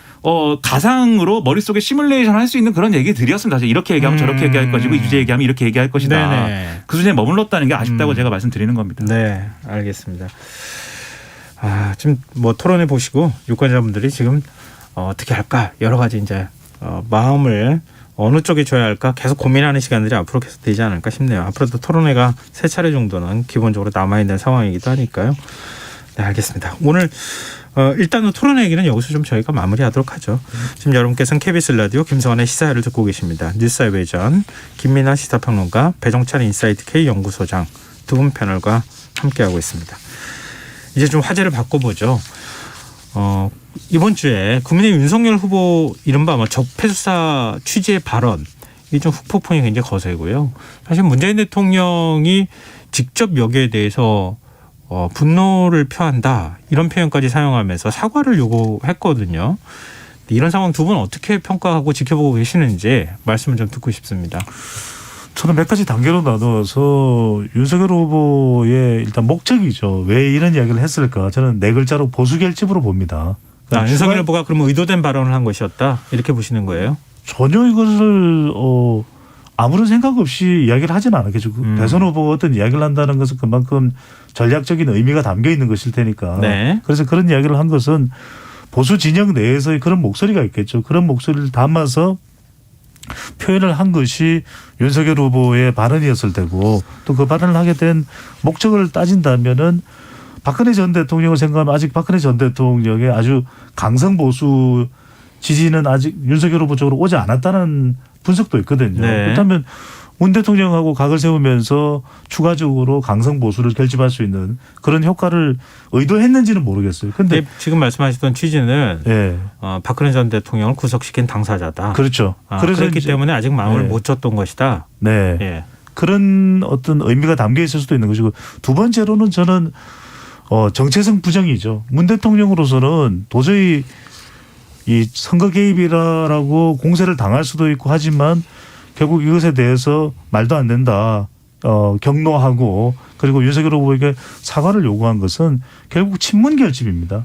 Speaker 5: 가상으로 머릿속에 시뮬레이션 할 수 있는 그런 얘기들이었습니다. 사실 이렇게 얘기하면 저렇게 얘기할 것이고 이 주제 얘기하면 이렇게 얘기할 것이다.
Speaker 2: 네네.
Speaker 5: 그 수준에 머물렀다는 게 아쉽다고 제가 말씀드리는 겁니다.
Speaker 2: 네, 알겠습니다. 지금 뭐 토론해 보시고 유권자분들이 지금 어떻게 할까 여러 가지 이제 마음을 어느 쪽에 줘야 할까 계속 고민하는 시간들이 앞으로 계속 되지 않을까 싶네요. 앞으로도 토론회가 3차례 정도는 기본적으로 남아있는 상황이기도 하니까요. 네, 알겠습니다. 오늘 일단은 토론회 얘기는 여기서 좀 저희가 마무리하도록 하죠. 지금 여러분께서는 KBS 라디오 김성환의 시사회를 듣고 계십니다. 뉴스의 외전 김민하 시사평론가 배종찬 인사이트 K 연구소장 두 분 패널과 함께하고 있습니다. 이제 좀 화제를 바꿔보죠. 이번 주에 국민의힘 윤석열 후보 이른바 적폐수사 취지의 발언 이게 좀 후폭풍이 굉장히 거세고요. 사실 문재인 대통령이 직접 여기에 대해서 분노를 표한다 이런 표현까지 사용하면서 사과를 요구했거든요. 이런 상황 두 분 어떻게 평가하고 지켜보고 계시는지 말씀을 좀 듣고 싶습니다.
Speaker 4: 저는 몇 가지 단계로 나눠서 윤석열 후보의 일단 목적이죠. 왜 이런 이야기를 했을까? 저는 4글자로 보수결집으로 봅니다.
Speaker 2: 윤석열 후보가 그럼 의도된 발언을 한 것이었다 이렇게 보시는 거예요?
Speaker 4: 전혀 이것을 아무런 생각 없이 이야기를 하지는 않았겠죠. 대선 후보가 어떤 이야기를 한다는 것은 그만큼 전략적인 의미가 담겨 있는 것일 테니까.
Speaker 2: 네.
Speaker 4: 그래서 그런 이야기를 한 것은 보수 진영 내에서의 그런 목소리가 있겠죠. 그런 목소리를 담아서 표현을 한 것이 윤석열 후보의 발언이었을 테고 또 그 발언을 하게 된 목적을 따진다면은 박근혜 전 대통령을 생각하면 아직 박근혜 전 대통령의 아주 강성 보수 지지는 아직 윤석열 후보 쪽으로 오지 않았다는 분석도 있거든요.
Speaker 2: 네.
Speaker 4: 그렇다면 문 대통령하고 각을 세우면서 추가적으로 강성 보수를 결집할 수 있는 그런 효과를 의도했는지는 모르겠어요. 근데
Speaker 2: 지금 말씀하셨던 취지는
Speaker 4: 예.
Speaker 2: 박근혜 전 대통령을 구속시킨 당사자다.
Speaker 4: 그렇죠. 그래서
Speaker 2: 그렇기
Speaker 4: 이제
Speaker 2: 때문에 아직 마음을
Speaker 4: 네.
Speaker 2: 못 줬던 것이다.
Speaker 4: 네.
Speaker 2: 예.
Speaker 4: 그런 어떤 의미가 담겨 있을 수도 있는 것이고 두 번째로는 저는 정체성 부정이죠. 문 대통령으로서는 도저히 이 선거 개입이라고 공세를 당할 수도 있고 하지만 결국 이것에 대해서 말도 안 된다. 경로하고 그리고 윤석열 후보에게 사과를 요구한 것은 결국 친문 결집입니다.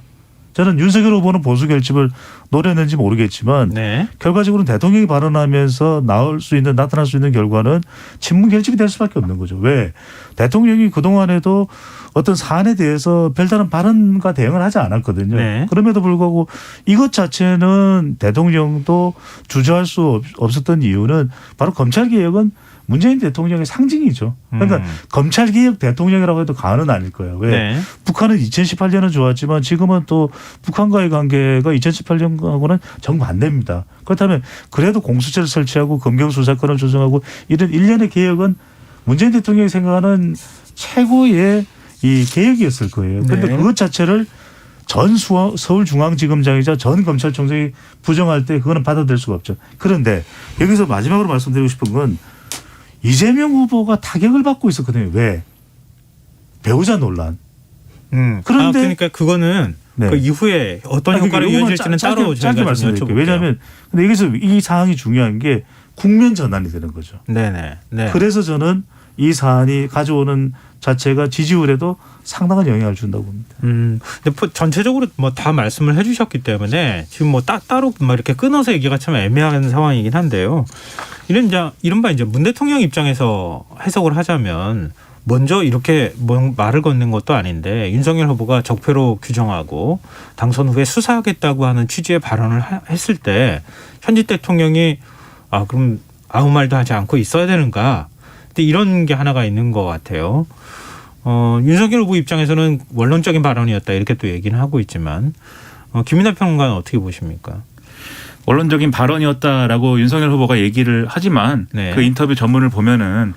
Speaker 4: 저는 윤석열 후보는 보수 결집을 노렸는지 모르겠지만
Speaker 2: 네.
Speaker 4: 결과적으로는 대통령이 발언하면서 나타날 수 있는 결과는 친문 결집이 될 수밖에 없는 거죠. 왜? 대통령이 그동안에도 어떤 사안에 대해서 별다른 발언과 대응을 하지 않았거든요.
Speaker 2: 네.
Speaker 4: 그럼에도 불구하고 이것 자체는 대통령도 주저할 수 없었던 이유는 바로 검찰개혁은 문재인 대통령의 상징이죠. 그러니까 검찰개혁 대통령이라고 해도 과언은 아닐 거예요. 왜?
Speaker 2: 네.
Speaker 4: 북한은 2018년은 좋았지만 지금은 또 북한과의 관계가 2018년하고는 정반대입니다. 그렇다면 그래도 공수처를 설치하고 검경수사권을 조정하고 이런 일련의 개혁은 문재인 대통령이 생각하는 최고의 이 개혁이었을 거예요. 그런데
Speaker 2: 네.
Speaker 4: 그것 자체를 전 서울중앙지검장이자 전 검찰총장이 부정할 때 그거는 받아들일 수가 없죠. 그런데 여기서 마지막으로 말씀드리고 싶은 건 이재명 후보가 타격을 받고 있었거든요. 왜? 배우자 논란. 그런데
Speaker 2: 그러니까 그거는
Speaker 4: 네.
Speaker 2: 그 이후에 어떤
Speaker 4: 아니,
Speaker 2: 효과를
Speaker 4: 그러니까
Speaker 2: 이어질지는
Speaker 4: 짧게
Speaker 2: 따로 저희가 좀
Speaker 4: 말씀드릴게요.
Speaker 2: 여쭤볼게요.
Speaker 4: 왜냐하면 근데 여기서 이 사항이 중요한 게 국면 전환이 되는 거죠.
Speaker 2: 네네. 네.
Speaker 4: 그래서 저는 이 사안이 가져오는 자체가 지지율에도 상당한 영향을 준다고 봅니다.
Speaker 2: 근데 전체적으로 뭐 다 말씀을 해주셨기 때문에 지금 뭐 따로 막 이렇게 끊어서 얘기가 참 애매한 상황이긴 한데요. 이른바 이제 문 대통령 입장에서 해석을 하자면 먼저 이렇게 말을 건넨 것도 아닌데 윤석열 후보가 적폐로 규정하고 당선 후에 수사하겠다고 하는 취지의 발언을 했을 때 현직 대통령이 그럼 아무 말도 하지 않고 있어야 되는가? 근데 이런 게 하나가 있는 것 같아요. 윤석열 후보 입장에서는 원론적인 발언이었다 이렇게 또 얘기는 하고 있지만 김민하 평론가는 어떻게 보십니까?
Speaker 5: 원론적인 발언이었다라고 윤석열 후보가 얘기를 하지만
Speaker 2: 네.
Speaker 5: 그 인터뷰 전문을 보면은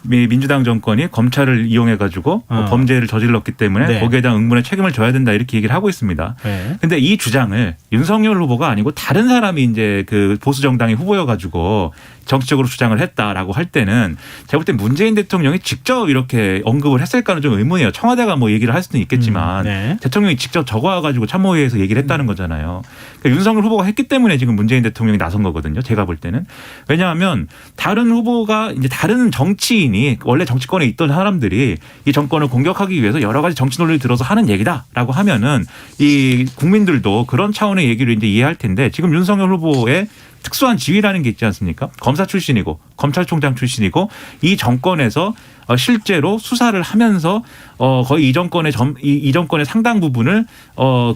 Speaker 5: 민주당 정권이 검찰을 이용해 가지고 범죄를 저질렀기 때문에
Speaker 2: 네.
Speaker 5: 거기에 대한 응분의 책임을 져야 된다 이렇게 얘기를 하고 있습니다.
Speaker 2: 네.
Speaker 5: 근데 이 주장을 윤석열 후보가 아니고 다른 사람이 이제 그 보수 정당의 후보여 가지고 정치적으로 주장을 했다라고 할 때는 제가 볼 때 문재인 대통령이 직접 이렇게 언급을 했을까는 좀 의문이에요. 청와대가 뭐 얘기를 할 수는 있겠지만
Speaker 2: 네.
Speaker 5: 대통령이 직접 적어와가지고 참모회의에서 얘기를 했다는 거잖아요. 그러니까 윤석열 후보가 했기 때문에 지금 문재인 대통령이 나선 거거든요. 제가 볼 때는. 왜냐하면 다른 후보가 이제 다른 정치인이 원래 정치권에 있던 사람들이 이 정권을 공격하기 위해서 여러 가지 정치 논리를 들어서 하는 얘기다라고 하면은 이 국민들도 그런 차원의 얘기를 이제 이해할 텐데 지금 윤석열 후보의 특수한 지위라는 게 있지 않습니까? 검사 출신이고 검찰총장 출신이고 이 정권에서 실제로 수사를 하면서 거의 이 정권의 상당 부분을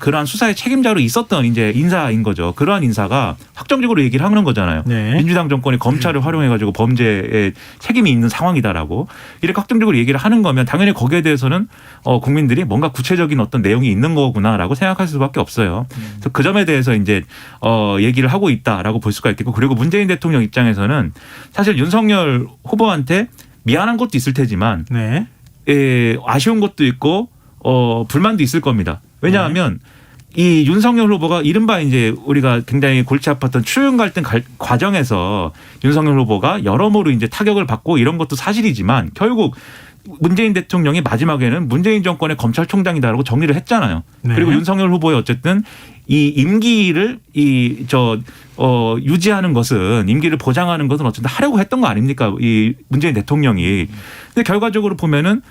Speaker 5: 그러한 수사의 책임자로 있었던 이제 인사인 거죠. 그러한 인사가 확정적으로 얘기를 하는 거잖아요.
Speaker 2: 네.
Speaker 5: 민주당 정권이 검찰을 활용해 가지고 범죄에 책임이 있는 상황이다라고 이렇게 확정적으로 얘기를 하는 거면 당연히 거기에 대해서는 국민들이 뭔가 구체적인 어떤 내용이 있는 거구나라고 생각할 수밖에 없어요. 그래서 그 점에 대해서 이제 얘기를 하고 있다라고 볼 수가 있겠고 그리고 문재인 대통령 입장에서는 사실 윤석열 후보한테 미안한 것도 있을 테지만
Speaker 2: 네.
Speaker 5: 아쉬운 것도 있고 불만도 있을 겁니다. 왜냐하면 이 윤석열 후보가 이른바 이제 우리가 굉장히 골치 아팠던 추윤 갈등 과정에서 윤석열 후보가 여러모로 이제 타격을 받고 이런 것도 사실이지만 결국 문재인 대통령이 마지막에는 문재인 정권의 검찰총장이다라고 정리를 했잖아요.
Speaker 2: 네.
Speaker 5: 그리고 윤석열 후보의 어쨌든 이 임기를 유지하는 것은 임기를 보장하는 것은 어쨌든 하려고 했던 거 아닙니까? 이 문재인 대통령이. 근데 결과적으로 보면은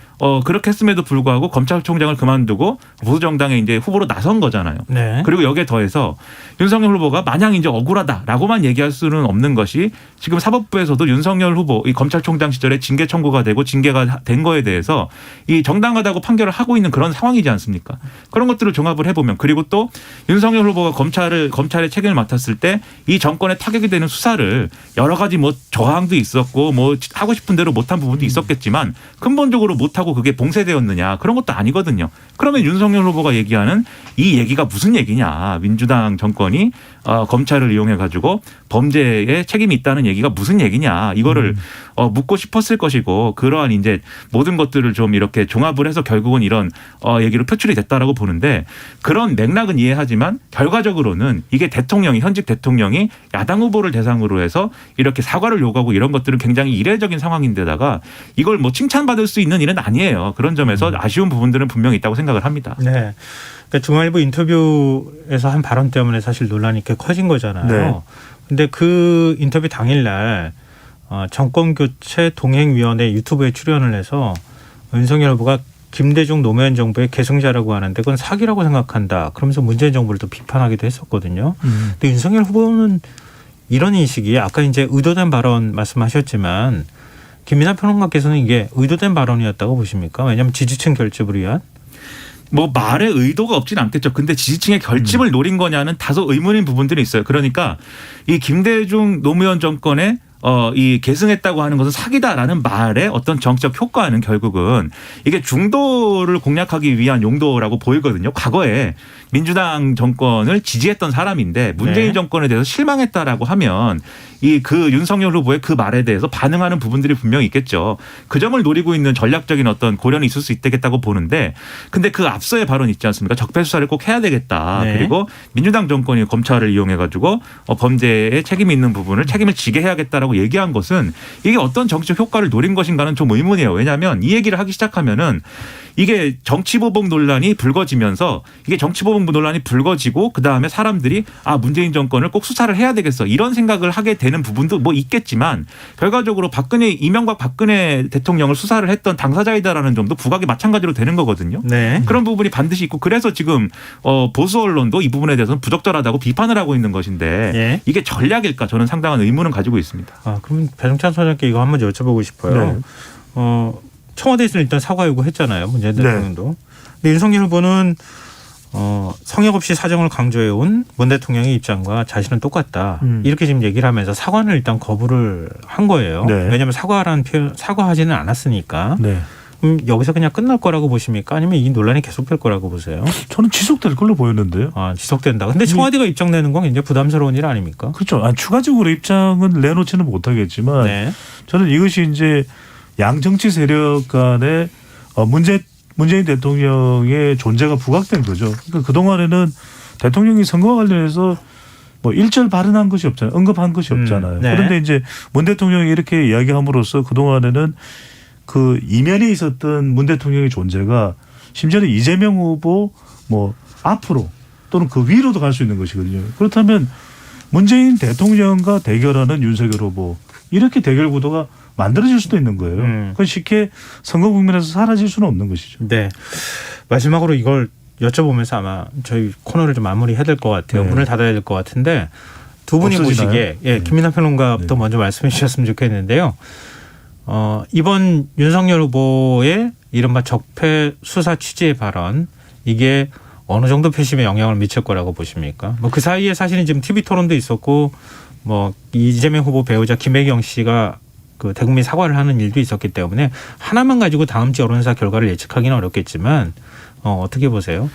Speaker 5: 그렇게 했음에도 불구하고 검찰총장을 그만두고 보수정당에 이제 후보로 나선 거잖아요.
Speaker 2: 네.
Speaker 5: 그리고 여기에 더해서 윤석열 후보가 마냥 이제 억울하다라고만 얘기할 수는 없는 것이 지금 사법부에서도 윤석열 후보 이 검찰총장 시절에 징계 청구가 되고 징계가 된 거에 대해서 이 정당하다고 판결을 하고 있는 그런 상황이지 않습니까? 그런 것들을 종합을 해보면 그리고 또 윤석열 후보가 검찰의 책임을 맡았을 때 이 정권에 타격이 되는 수사를 여러 가지 뭐 저항도 있었고 뭐 하고 싶은 대로 못한 부분도 있었겠지만 근본적으로 못하고 그게 봉쇄되었느냐 그런 것도 아니거든요. 그러면 윤석열 후보가 얘기하는 이 얘기가 무슨 얘기냐. 민주당 정권이 검찰을 이용해 가지고 범죄에 책임이 있다는 얘기가 무슨 얘기냐. 이거를 묻고 싶었을 것이고 그러한 이제 모든 것들을 좀 이렇게 종합을 해서 결국은 이런 얘기로 표출이 됐다라고 보는데 그런 맥락은 이해하지만 결과적으로는 이게 현직 대통령이 야당 후보를 대상으로 해서 이렇게 사과를 요구하고 이런 것들은 굉장히 이례적인 상황인데다가 이걸 뭐 칭찬받을 수 있는 일은 아니에요. 그런 점에서 아쉬운 부분들은 분명히 있다고 생각을 합니다.
Speaker 2: 네. 그러니까 중앙일보 인터뷰에서 한 발언 때문에 사실 논란이 이렇게 커진 거잖아요.
Speaker 4: 네.
Speaker 2: 근데 그 인터뷰 당일날 정권교체 동행위원회 유튜브에 출연을 해서 윤석열 후보가 김대중 노무현 정부의 계승자라고 하는데 그건 사기라고 생각한다. 그러면서 문재인 정부를 또 비판하기도 했었거든요. 근데 윤석열 후보는 이런 인식이 아까 이제 의도된 발언 말씀하셨지만 김민하 평론가께서는 이게 의도된 발언이었다고 보십니까? 왜냐하면 지지층 결집을 위한?
Speaker 5: 뭐 말에 의도가 없진 않겠죠. 근데 지지층의 결집을 노린 거냐는 다소 의문인 부분들이 있어요. 그러니까 이 김대중 노무현 정권의 이 계승했다고 하는 것은 사기다라는 말의 어떤 정치적 효과는 결국은 이게 중도를 공략하기 위한 용도라고 보이거든요. 과거에 민주당 정권을 지지했던 사람인데 문재인
Speaker 2: 네.
Speaker 5: 정권에 대해서 실망했다라고 하면 그 윤석열 후보의 그 말에 대해서 반응하는 부분들이 분명히 있겠죠. 그 점을 노리고 있는 전략적인 어떤 고려는 있을 수 있겠다고 보는데 근데 그 앞서의 발언 있지 않습니까? 적폐 수사를 꼭 해야 되겠다.
Speaker 2: 네. 그리고
Speaker 5: 그리고 민주당 정권이 검찰을 이용해 가지고 범죄에 책임이 있는 부분을 책임을 지게 해야겠다라고 얘기한 것은 이게 어떤 정치적 효과를 노린 것인가는 좀 의문이에요. 왜냐하면 이 얘기를 하기 시작하면은 이게 정치보복 논란이 불거지면서 이게 정치보복 논란이 불거지고 그다음에 사람들이 문재인 정권을 꼭 수사를 해야 되겠어 이런 생각을 하게 되는 부분도 뭐 있겠지만 결과적으로 이명박 박근혜 대통령을 수사를 했던 당사자이다라는 점도 부각이 마찬가지로 되는 거거든요.
Speaker 2: 네.
Speaker 5: 그런 부분이 반드시 있고 그래서 지금 보수 언론도 이 부분에 대해서는 부적절하다고 비판을 하고 있는 것인데
Speaker 2: 예.
Speaker 5: 이게 전략일까 저는 상당한 의문은 가지고 있습니다.
Speaker 2: 그럼 배종찬 소장님께 이거 한번 여쭤보고 싶어요.
Speaker 4: 네.
Speaker 2: 청와대에서는 일단 사과 요구했잖아요. 문재인
Speaker 4: 네.
Speaker 2: 대통령도. 근데 윤석열 후보는 성역 없이 사정을 강조해온 문 대통령의 입장과 자신은 똑같다. 이렇게 지금 얘기를 하면서 사과는 일단 거부를 한 거예요.
Speaker 4: 네.
Speaker 2: 왜냐하면 사과라는 표현, 사과하지는 않았으니까.
Speaker 4: 네.
Speaker 2: 여기서 그냥 끝날 거라고 보십니까? 아니면 이 논란이 계속될 거라고 보세요?
Speaker 4: 저는 지속될 걸로 보였는데요.
Speaker 2: 지속된다. 근데 청와대가 입장 내는 건 굉장히 부담스러운 일 아닙니까?
Speaker 4: 그렇죠. 추가적으로 입장은 내놓지는 못하겠지만
Speaker 2: 네.
Speaker 4: 저는 이것이 이제 양 정치 세력 간의 문재인 대통령의 존재가 부각된 거죠. 그러니까 그동안에는 대통령이 선거와 관련해서 뭐 일절 발언한 것이 없잖아요. 언급한 것이 없잖아요.
Speaker 2: 네.
Speaker 4: 그런데 이제 문 대통령이 이렇게 이야기함으로써 그동안에는 그 이면에 있었던 문 대통령의 존재가 심지어는 이재명 후보 뭐 앞으로 또는 그 위로도 갈 수 있는 것이거든요. 그렇다면 문재인 대통령과 대결하는 윤석열 후보 이렇게 대결 구도가 만들어질 수도 있는 거예요. 그건 쉽게 선거 국면에서 사라질 수는 없는 것이죠.
Speaker 2: 네. 마지막으로 이걸 여쭤보면서 아마 저희 코너를 좀 마무리해야 될 것 같아요.
Speaker 4: 네.
Speaker 2: 문을 닫아야 될 것 같은데 두 분이
Speaker 4: 없어지나요?
Speaker 2: 보시기에
Speaker 4: 네.
Speaker 2: 김민하 평론가부터
Speaker 4: 네.
Speaker 2: 먼저 말씀해 주셨으면 좋겠는데요. 이번 윤석열 후보의 이른바 적폐 수사 취지의 발언 이게 어느 정도 표심에 영향을 미칠 거라고 보십니까? 뭐 그 사이에 사실은 지금 TV 토론도 있었고 뭐 이재명 후보 배우자 김혜경 씨가 그 대국민 사과를 하는 일도 있었기 때문에 하나만 가지고 다음 주 여론조사 결과를 예측하기는 어렵겠지만 어떻게 보세요?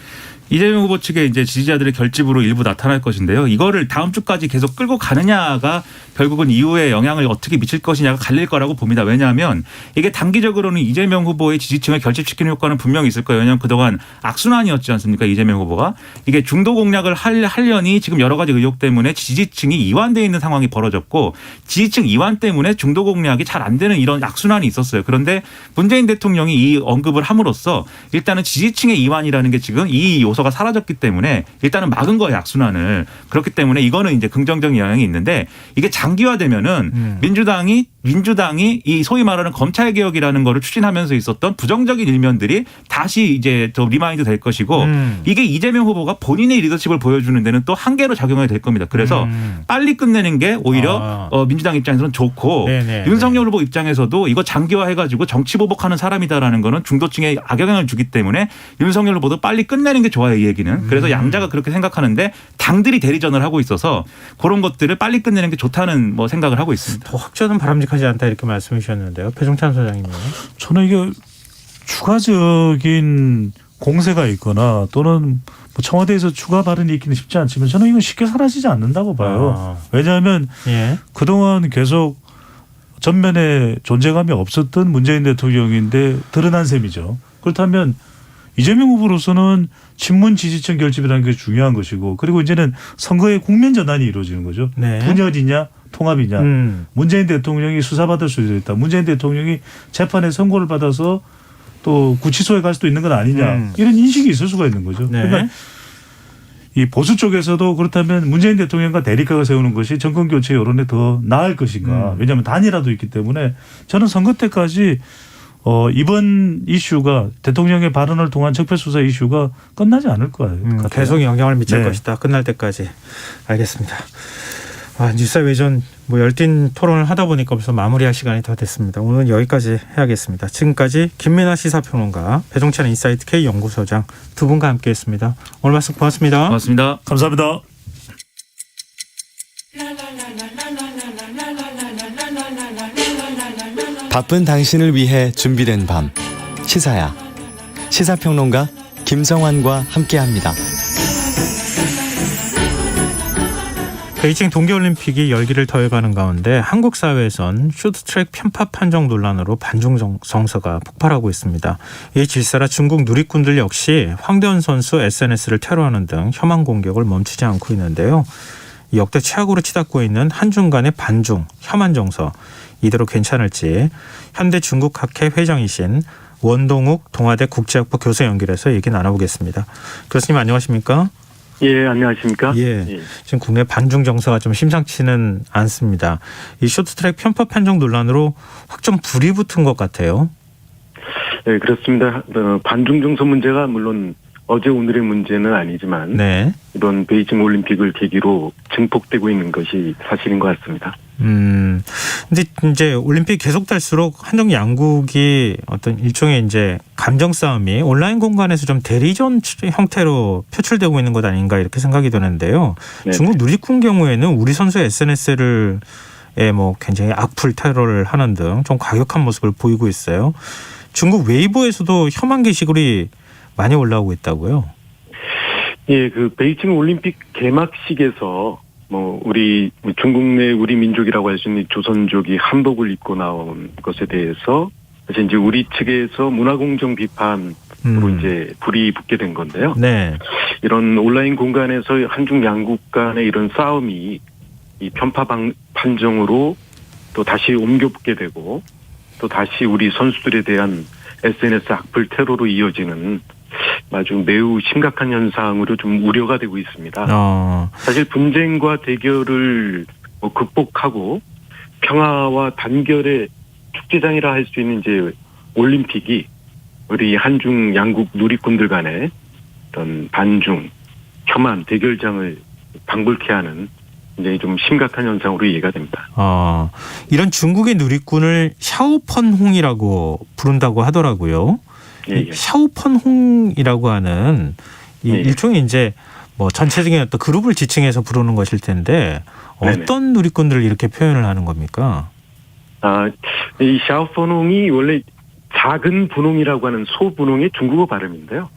Speaker 5: 이재명 후보 측의 이제 지지자들의 결집으로 일부 나타날 것인데요. 이거를 다음 주까지 계속 끌고 가느냐가 결국은 이후에 영향을 어떻게 미칠 것이냐가 갈릴 거라고 봅니다. 왜냐하면 이게 단기적으로는 이재명 후보의 지지층을 결집시키는 효과는 분명히 있을 거예요. 왜냐하면 그동안 악순환이었지 않습니까? 이재명 후보가. 이게 중도 공략을 하려니 지금 여러 가지 의혹 때문에 지지층이 이완되어 있는 상황이 벌어졌고 지지층 이완 때문에 중도 공략이 잘 안 되는 이런 악순환이 있었어요. 그런데 문재인 대통령이 이 언급을 함으로써 일단은 지지층의 이완이라는 게 지금 이 요소가 사라졌기 때문에 일단은 막은 거예요, 악순환을. 그렇기 때문에 이거는 이제 긍정적인 영향이 있는데 이게 장기화되면은 민주당이 이 소위 말하는 검찰 개혁이라는 거를 추진하면서 있었던 부정적인 일면들이 다시 이제 좀 리마인드 될 것이고 이게 이재명 후보가 본인의 리더십을 보여주는 데는 또 한계로 작용이 될 겁니다. 그래서 빨리 끝내는 게 오히려 민주당 입장에서는 좋고 윤석열 후보 입장에서도 이거 장기화해가지고 정치 보복하는 사람이다라는 거는 중도층에 악영향을 주기 때문에 윤석열 후보도 빨리 끝내는 게 좋아요, 이 얘기는. 그래서 양자가 그렇게 생각하는데 당들이 대리전을 하고 있어서 그런 것들을 빨리 끝내는 게 좋다는 뭐 생각을 하고 있습니다.
Speaker 2: 더 확전은 바람직하지 않다 이렇게 말씀해 주셨는데요. 배종찬 소장님은.
Speaker 4: 저는 이게 추가적인 공세가 있거나 또는 뭐 청와대에서 추가 발언이 있기는 쉽지 않지만 저는 이건 쉽게 사라지지 않는다고 봐요. 왜냐하면 그동안 계속 전면에 존재감이 없었던 문재인 대통령인데 드러난 셈이죠. 그렇다면 이재명 후보로서는 친문 지지층 결집이라는 게 중요한 것이고 그리고 이제는 선거의 국면 전환이 이루어지는 거죠. 분열이냐 통합이냐. 문재인 대통령이 수사받을 수도 있다. 문재인 대통령이 재판에 선고를 받아서 또 구치소에 갈 수도 있는 건 아니냐. 이런 인식이 있을 수가 있는 거죠. 그러니까 이 보수 쪽에서도 그렇다면 문재인 대통령과 대립각을 세우는 것이 정권교체 여론에 더 나을 것인가. 왜냐하면 단일화도 있기 때문에 저는 선거 때까지 이번 이슈가 대통령의 발언을 통한 적폐수사 이슈가 끝나지 않을 거예요.
Speaker 2: 계속 영향을 미칠 것이다. 끝날 때까지. 알겠습니다. 뉴스 외전 열띤 토론을 하다 보니까 벌써 마무리할 시간이 다 됐습니다. 오늘은 여기까지 해야겠습니다. 지금까지 김민아 시사평론가, 배종찬 인사이트 K 연구소장 두 분과 함께했습니다. 오늘 말씀 고맙습니다.
Speaker 5: 고맙습니다.
Speaker 4: 감사합니다.
Speaker 6: 바쁜 당신을 위해 준비된 밤 시사야. 시사평론가 김성환과 함께합니다.
Speaker 2: 베이징 동계올림픽이 열기를 더해가는 가운데 한국 사회에선 쇼트트랙 편파 판정 논란으로 반중 정서가 폭발하고 있습니다. 이 질서라 중국 누리꾼들 역시 황대헌 선수 SNS를 테러하는 등 혐한 공격을 멈추지 않고 있는데요. 역대 최악으로 치닫고 있는 한중 간의 반중, 혐한 정서 이대로 괜찮을지 현대 중국학회 회장이신 원동욱 동아대 국제학부 교수 연결해서 얘기 나눠보겠습니다. 교수님 안녕하십니까?
Speaker 7: 예, 안녕하십니까?
Speaker 2: 지금 국내 반중 정서가 좀 심상치는 않습니다. 이 쇼트트랙 편파 판정 논란으로 확 좀 불이 붙은 것 같아요.
Speaker 7: 네, 그렇습니다. 반중 정서 문제가 물론 어제 오늘의 문제는 아니지만 이번 베이징 올림픽을 계기로 증폭되고 있는 것이 사실인 것 같습니다.
Speaker 2: 근데 이제 올림픽 계속될수록 한중 양국이 어떤 일종의 이제 감정 싸움이 온라인 공간에서 좀 대리전 형태로 표출되고 있는 것 아닌가 이렇게 생각이 드는데요. 중국 누리꾼 경우에는 우리 선수 SNS를 굉장히 악플 테러를 하는 등 좀 과격한 모습을 보이고 있어요. 중국 웨이보에서도 혐한 게시글이 많이 올라오고 있다고요?
Speaker 7: 예, 그 베이징 올림픽 개막식에서 우리 중국 내 우리 민족이라고 할 수 있는 조선족이 한복을 입고 나온 것에 대해서 사실 이제 우리 측에서 문화공정 비판으로 이제 불이 붙게 된 건데요. 이런 온라인 공간에서 한중 양국 간의 이런 싸움이 이 편파 판정으로 또 다시 옮겨붙게 되고 또 다시 우리 선수들에 대한 SNS 악플 테러로 이어지는 아주 매우 심각한 현상으로 좀 우려가 되고 있습니다. 사실 분쟁과 대결을 극복하고 평화와 단결의 축제장이라 할 수 있는 이제 올림픽이 우리 한중 양국 누리꾼들 간의 어떤 반중, 혐한 대결장을 방불케 하는 굉장히 좀 심각한 현상으로 이해가 됩니다.
Speaker 2: 이런 중국의 누리꾼을 샤오펀홍이라고 부른다고 하더라고요. 샤오펀홍이라고 하는 일종의 이제 전체적인 어떤 그룹을 지칭해서 부르는 것일 텐데 어떤 누리꾼들을 이렇게 표현을 하는 겁니까?
Speaker 7: 이 샤오펀홍이 원래 작은 분홍이라고 하는 소분홍의 중국어 발음인데요.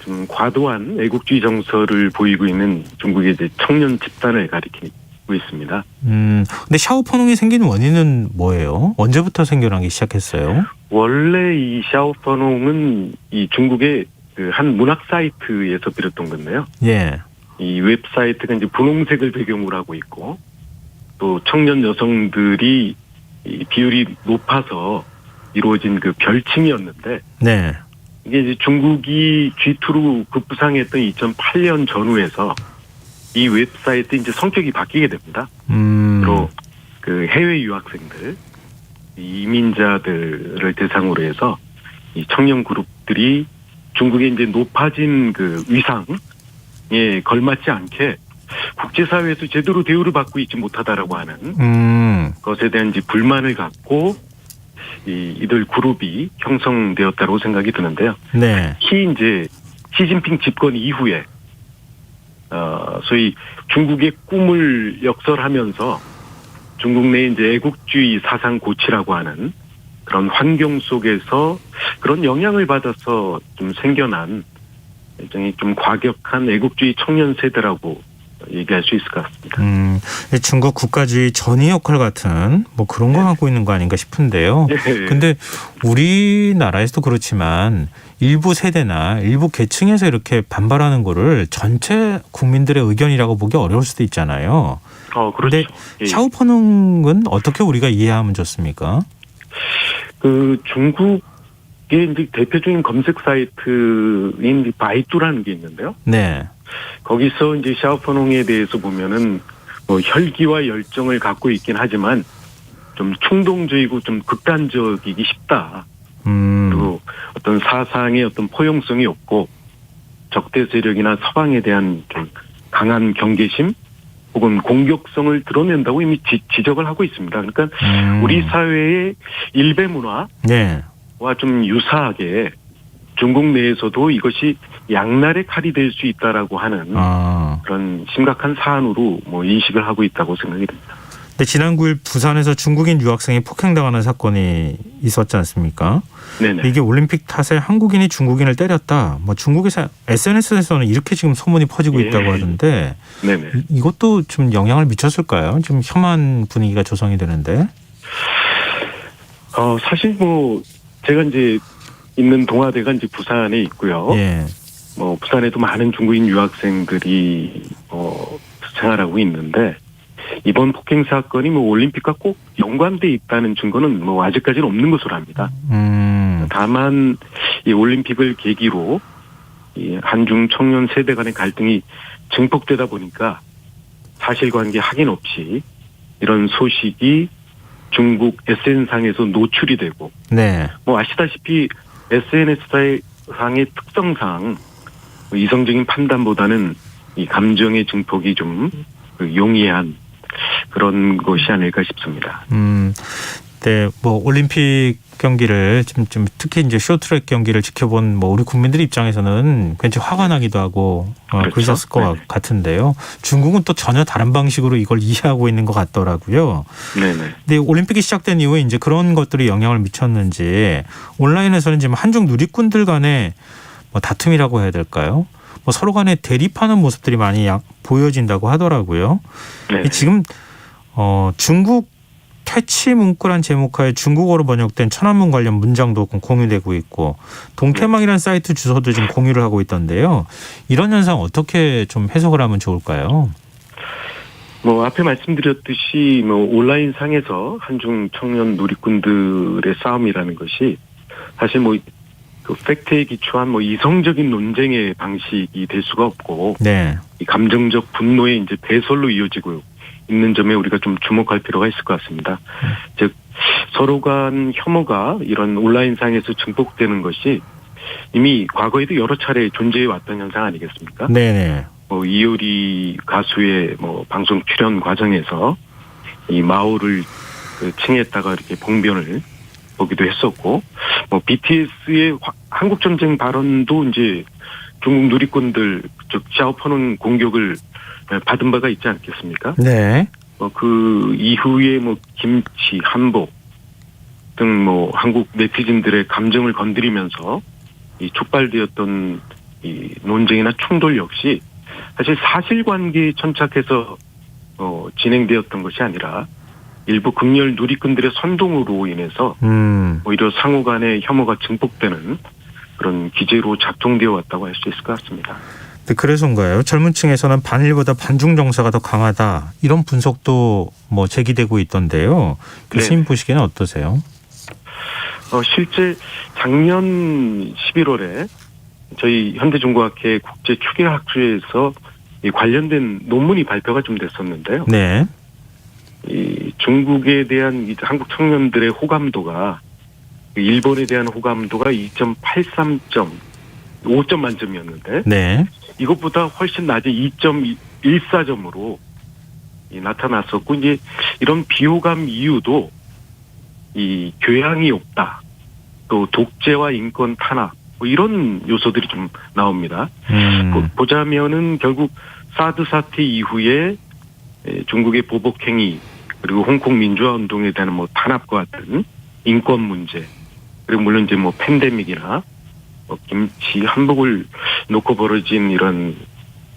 Speaker 7: 좀 과도한 애국주의 정서를 보이고 있는 중국의 이제 청년 집단을 가리키고 있습니다.
Speaker 2: 근데 샤오펀홍이 생긴 원인은 뭐예요? 언제부터 생겨나기 시작했어요?
Speaker 7: 원래 이 샤오펀홍은 이 중국의 그 한 문학 사이트에서 비롯된 건데요. 이 웹사이트가 이제 분홍색을 배경으로 하고 있고 또 청년 여성들이 이 비율이 높아서 이루어진 그 별칭이었는데 이게 이제 중국이 G2로 급부상했던 2008년 전후에서 이 웹사이트 이제 성격이 바뀌게 됩니다. 또 그 해외 유학생들, 이민자들을 대상으로 해서 이 청년 그룹들이 중국의 이제 높아진 그 위상에 걸맞지 않게 국제사회에서 제대로 대우를 받고 있지 못하다라고 하는 것에 대한 이제 불만을 갖고 이들 그룹이 형성되었다고 생각이 드는데요.
Speaker 2: 네.
Speaker 7: 특히 이제 시진핑 집권 이후에 소위 중국의 꿈을 역설하면서 중국 내 이제 애국주의 사상 고치라고 하는 그런 환경 속에서 그런 영향을 받아서 좀 생겨난 일종의 좀 과격한 애국주의 청년 세대라고 얘기할 수 있을 것 같습니다.
Speaker 2: 중국 국가주의 전위 역할 같은 뭐 그런 거 하고 있는 거 아닌가 싶은데요. 근데 우리나라에서도 그렇지만 일부 세대나 일부 계층에서 이렇게 반발하는 거를 전체 국민들의 의견이라고 보기 어려울 수도 있잖아요.
Speaker 7: 그런데
Speaker 2: 그렇죠. 샤오퍼농은 어떻게 우리가 이해하면 좋습니까?
Speaker 7: 그 중국의 이제 대표적인 검색 사이트인 바이두라는 게 있는데요.
Speaker 2: 네.
Speaker 7: 거기서 이제 샤오퍼농에 대해서 보면은 뭐 혈기와 열정을 갖고 있긴 하지만 좀 충동적이고 좀 극단적이기 쉽다. 그리고 어떤 사상의 어떤 포용성이 없고 적대 세력이나 서방에 대한 좀 강한 경계심 혹은 공격성을 드러낸다고 이미 지적을 하고 있습니다. 그러니까 우리 사회의 일배 문화와
Speaker 2: 네.
Speaker 7: 좀 유사하게 중국 내에서도 이것이 양날의 칼이 될 수 있다라고 하는 그런 심각한 사안으로 뭐 인식을 하고 있다고 생각이 듭니다.
Speaker 2: 근데 지난 9일 부산에서 중국인 유학생이 폭행당하는 사건이 있었지 않습니까?
Speaker 7: 네네.
Speaker 2: 이게 올림픽 탓에 한국인이 중국인을 때렸다. 뭐 중국에서 SNS에서는 이렇게 지금 소문이 퍼지고 있다고 하던데
Speaker 7: 네네.
Speaker 2: 이것도 좀 영향을 미쳤을까요? 좀 혐한 분위기가 조성이 되는데.
Speaker 7: 사실 뭐 제가 이제 있는 동아대가 이제 부산에 있고요.
Speaker 2: 예.
Speaker 7: 뭐 부산에도 많은 중국인 유학생들이 생활하고 있는데 이번 폭행 사건이 뭐 올림픽과 꼭 연관돼 있다는 증거는 뭐 아직까지는 없는 것으로 합니다. 다만 이 올림픽을 계기로 이 한중 청년 세대 간의 갈등이 증폭되다 보니까 사실관계 확인 없이 이런 소식이 중국 SNS상에서 노출이 되고
Speaker 2: 네.
Speaker 7: 뭐 아시다시피 SNS상의 특성상 이성적인 판단보다는 이 감정의 증폭이 좀 용이한 그런 것이 아닐까 싶습니다.
Speaker 2: 네, 뭐 올림픽 경기를 좀 특히 이제 쇼트트랙 경기를 지켜본 뭐 우리 국민들 입장에서는 굉장히 화가 나기도 하고
Speaker 7: 그렇죠.
Speaker 2: 그러셨을 것
Speaker 7: 네네.
Speaker 2: 같은데요. 중국은 또 전혀 다른 방식으로 이걸 이해하고 있는 것 같더라고요.
Speaker 7: 네네.
Speaker 2: 근데 올림픽이 시작된 이후에 이제 그런 것들이 영향을 미쳤는지 온라인에서는 지금 한중 누리꾼들 간의 뭐 다툼이라고 해야 될까요? 뭐 서로 간에 대립하는 모습들이 많이 보여진다고 하더라고요.
Speaker 7: 네네.
Speaker 2: 지금 중국 퇴치 문구란 제목하에 중국어로 번역된 천안문 관련 문장도 공유되고 있고 동태망이라는 사이트 주소도 지금 공유를 하고 있던데요. 이런 현상 어떻게 좀 해석을 하면 좋을까요?
Speaker 7: 뭐 앞에 말씀드렸듯이 뭐 온라인 상에서 한중 청년 누리꾼들의 싸움이라는 것이 사실 뭐 그 팩트에 기초한 뭐 이성적인 논쟁의 방식이 될 수가 없고
Speaker 2: 네.
Speaker 7: 이 감정적 분노의 이제 배설로 이어지고 있는 점에 우리가 좀 주목할 필요가 있을 것 같습니다. 즉 서로 간 혐오가 이런 온라인상에서 증폭되는 것이 이미 과거에도 여러 차례 존재해 왔던 현상 아니겠습니까?
Speaker 2: 네네.
Speaker 7: 뭐 이효리 가수의 뭐 방송 출연 과정에서 이 마오를 칭했다가 이렇게 봉변을 보기도 했었고, 뭐 BTS의 한국 전쟁 발언도 이제 중국 누리꾼들 즉 샤오퍼농 공격을 받은 바가 있지 않겠습니까?
Speaker 2: 네.
Speaker 7: 그 이후에 뭐 김치, 한복 등 뭐 한국 네티즌들의 감정을 건드리면서 이 촉발되었던 이 논쟁이나 충돌 역시 사실 사실관계에 천착해서 진행되었던 것이 아니라 일부 극렬 누리꾼들의 선동으로 인해서 오히려 상호 간의 혐오가 증폭되는 그런 기제로 작동되어 왔다고 할 수 있을 것 같습니다.
Speaker 2: 네, 그래서인가요? 젊은 층에서는 반일보다 반중 정서가 더 강하다. 이런 분석도 뭐 제기되고 있던데요. 교수님
Speaker 7: 네.
Speaker 2: 보시기에는 어떠세요?
Speaker 7: 실제 작년 11월에 저희 현대중공학회 국제추계학주에서 이 관련된 논문이 발표가 좀 됐었는데요.
Speaker 2: 네.
Speaker 7: 이 중국에 대한 이 한국 청년들의 호감도가 일본에 대한 호감도가 2.83점, 5점 만점이었는데
Speaker 2: 네.
Speaker 7: 이것보다 훨씬 낮은 2.14점으로 나타났었고 이제 이런 비호감 이유도 이 교양이 없다, 또 독재와 인권 탄압 뭐 이런 요소들이 좀 나옵니다. 보자면은 결국 사드 사태 이후에 중국의 보복 행위 그리고 홍콩 민주화 운동에 대한 뭐 탄압과 같은 인권 문제 그리고 물론 이제 뭐 팬데믹이나 뭐 김치 한복을 놓고 벌어진 이런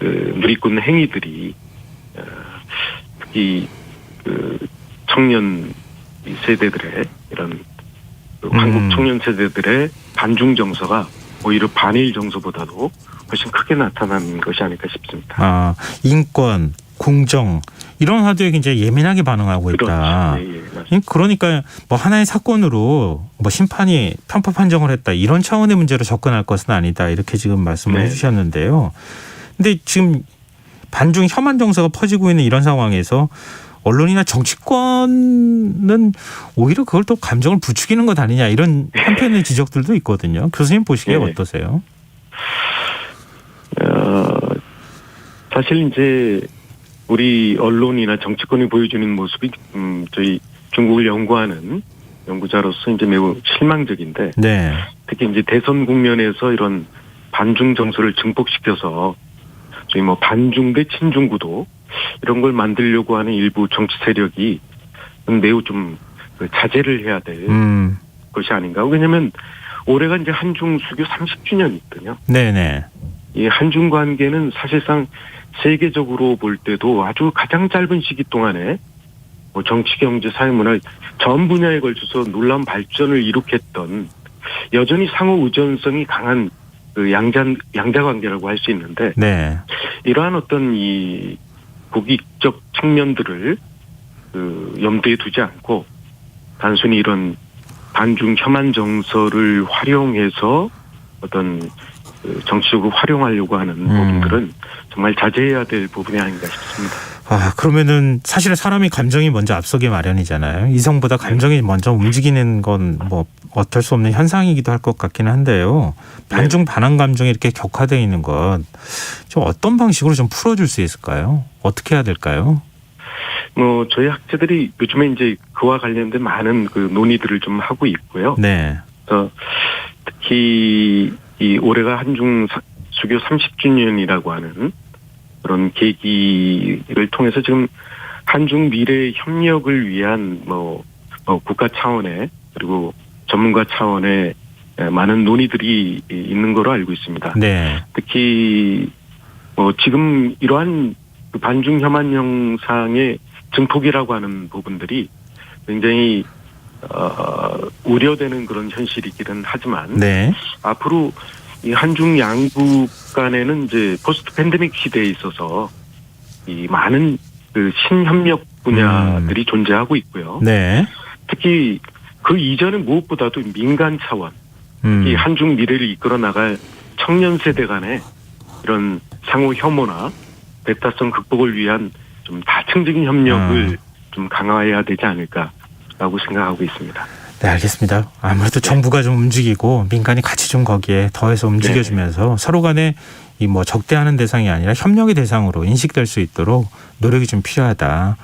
Speaker 7: 누리꾼 행위들이 특히 청년 세대들의 이런 한국 청년 세대들의 반중 정서가 오히려 반일 정서보다도 훨씬 크게 나타난 것이 아닐까 싶습니다.
Speaker 2: 인권, 공정 이런 화두에 굉장히 예민하게 반응하고 있다.
Speaker 7: 그렇죠. 예, 맞습니다.
Speaker 2: 그러니까 뭐 하나의 사건으로 뭐 심판이 편법 판정을 했다 이런 차원의 문제로 접근할 것은 아니다 이렇게 지금 말씀을
Speaker 7: 네.
Speaker 2: 해주셨는데요. 근데 지금 반중 혐한 정서가 퍼지고 있는 이런 상황에서 언론이나 정치권은 오히려 그걸 또 감정을 부추기는 것 아니냐 이런 한편의 지적들도 있거든요. 교수님 보시기에
Speaker 7: 네.
Speaker 2: 어떠세요?
Speaker 7: 사실 이제 우리 언론이나 정치권이 보여주는 모습이 저희 중국을 연구하는 연구자로서 이제 매우 실망적인데
Speaker 2: 네.
Speaker 7: 특히 이제 대선 국면에서 이런 반중 정서를 증폭시켜서 저희 뭐 반중 대 친중 구도 이런 걸 만들려고 하는 일부 정치 세력이 매우 좀 자제를 해야 될 것이 아닌가. 왜냐하면 올해가 이제 한중 수교 30주년이거든요.
Speaker 2: 네네.
Speaker 7: 이 한중 관계는 사실상 세계적으로 볼 때도 아주 가장 짧은 시기 동안에 뭐 정치, 경제, 사회, 문화 전 분야에 걸쳐서 놀라운 발전을 이룩했던 여전히 상호 의존성이 강한 그 양자 관계라고 할 수 있는데
Speaker 2: 네.
Speaker 7: 이러한 어떤 이 국익적 측면들을 염두에 두지 않고 단순히 이런 반중 혐한 정서를 활용해서 어떤 정치적으로 활용하려고 하는 부분들은 정말 자제해야 될 부분이 아닌가 싶습니다.
Speaker 2: 그러면은 사실은 사람이 감정이 먼저 앞서기 마련이잖아요. 이성보다 감정이 먼저 움직이는 건 뭐 어쩔 수 없는 현상이기도 할 것 같기는 한데요. 반중 반한 감정이 이렇게 격화되어 있는 건 좀 어떤 방식으로 좀 풀어줄 수 있을까요? 어떻게 해야 될까요?
Speaker 7: 뭐 저희 학자들이 요즘에 이제 그와 관련된 많은 그 논의들을 좀 하고 있고요.
Speaker 2: 네.
Speaker 7: 특히 이 올해가 한중 수교 30주년이라고 하는 그런 계기를 통해서 지금 한중 미래 협력을 위한 뭐 국가 차원의 그리고 전문가 차원의 많은 논의들이 있는 거로 알고 있습니다.
Speaker 2: 네.
Speaker 7: 특히 뭐 지금 이러한 반중 혐한 형상의 증폭이라고 하는 부분들이 굉장히 우려되는 그런 현실이기는 하지만
Speaker 2: 네.
Speaker 7: 앞으로 이 한중 양국 간에는 이제 포스트 팬데믹 시대에 있어서 이 많은 그 신협력 분야들이 존재하고 있고요.
Speaker 2: 네.
Speaker 7: 특히 그 이전에 무엇보다도 민간 차원, 이 한중 미래를 이끌어 나갈 청년 세대 간의 이런 상호 혐오나 배타성 극복을 위한 좀 다층적인 협력을 좀 강화해야 되지 않을까라고 생각하고 있습니다.
Speaker 2: 네, 알겠습니다. 아무래도 정부가 좀 움직이고 민간이 같이 좀 거기에 더해서 움직여주면서 서로 간에 이 뭐 적대하는 대상이 아니라 협력의 대상으로 인식될 수 있도록 노력이 좀 필요하다.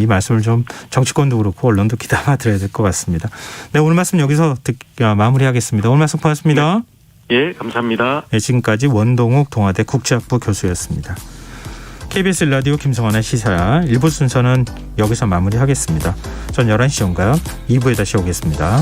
Speaker 2: 이 말씀을 좀 정치권도 그렇고 언론도 귀담아 들어야 될 것 같습니다. 네, 오늘 말씀 여기서 마무리하겠습니다. 오늘 말씀 고맙습니다.
Speaker 7: 예, 감사합니다.
Speaker 2: 네, 지금까지 원동욱 동아대 국제학부 교수였습니다. KBS 라디오 김성환의 시사 1부 순서는 여기서 마무리하겠습니다. 전 11시 온가요? 2부에 다시 오겠습니다.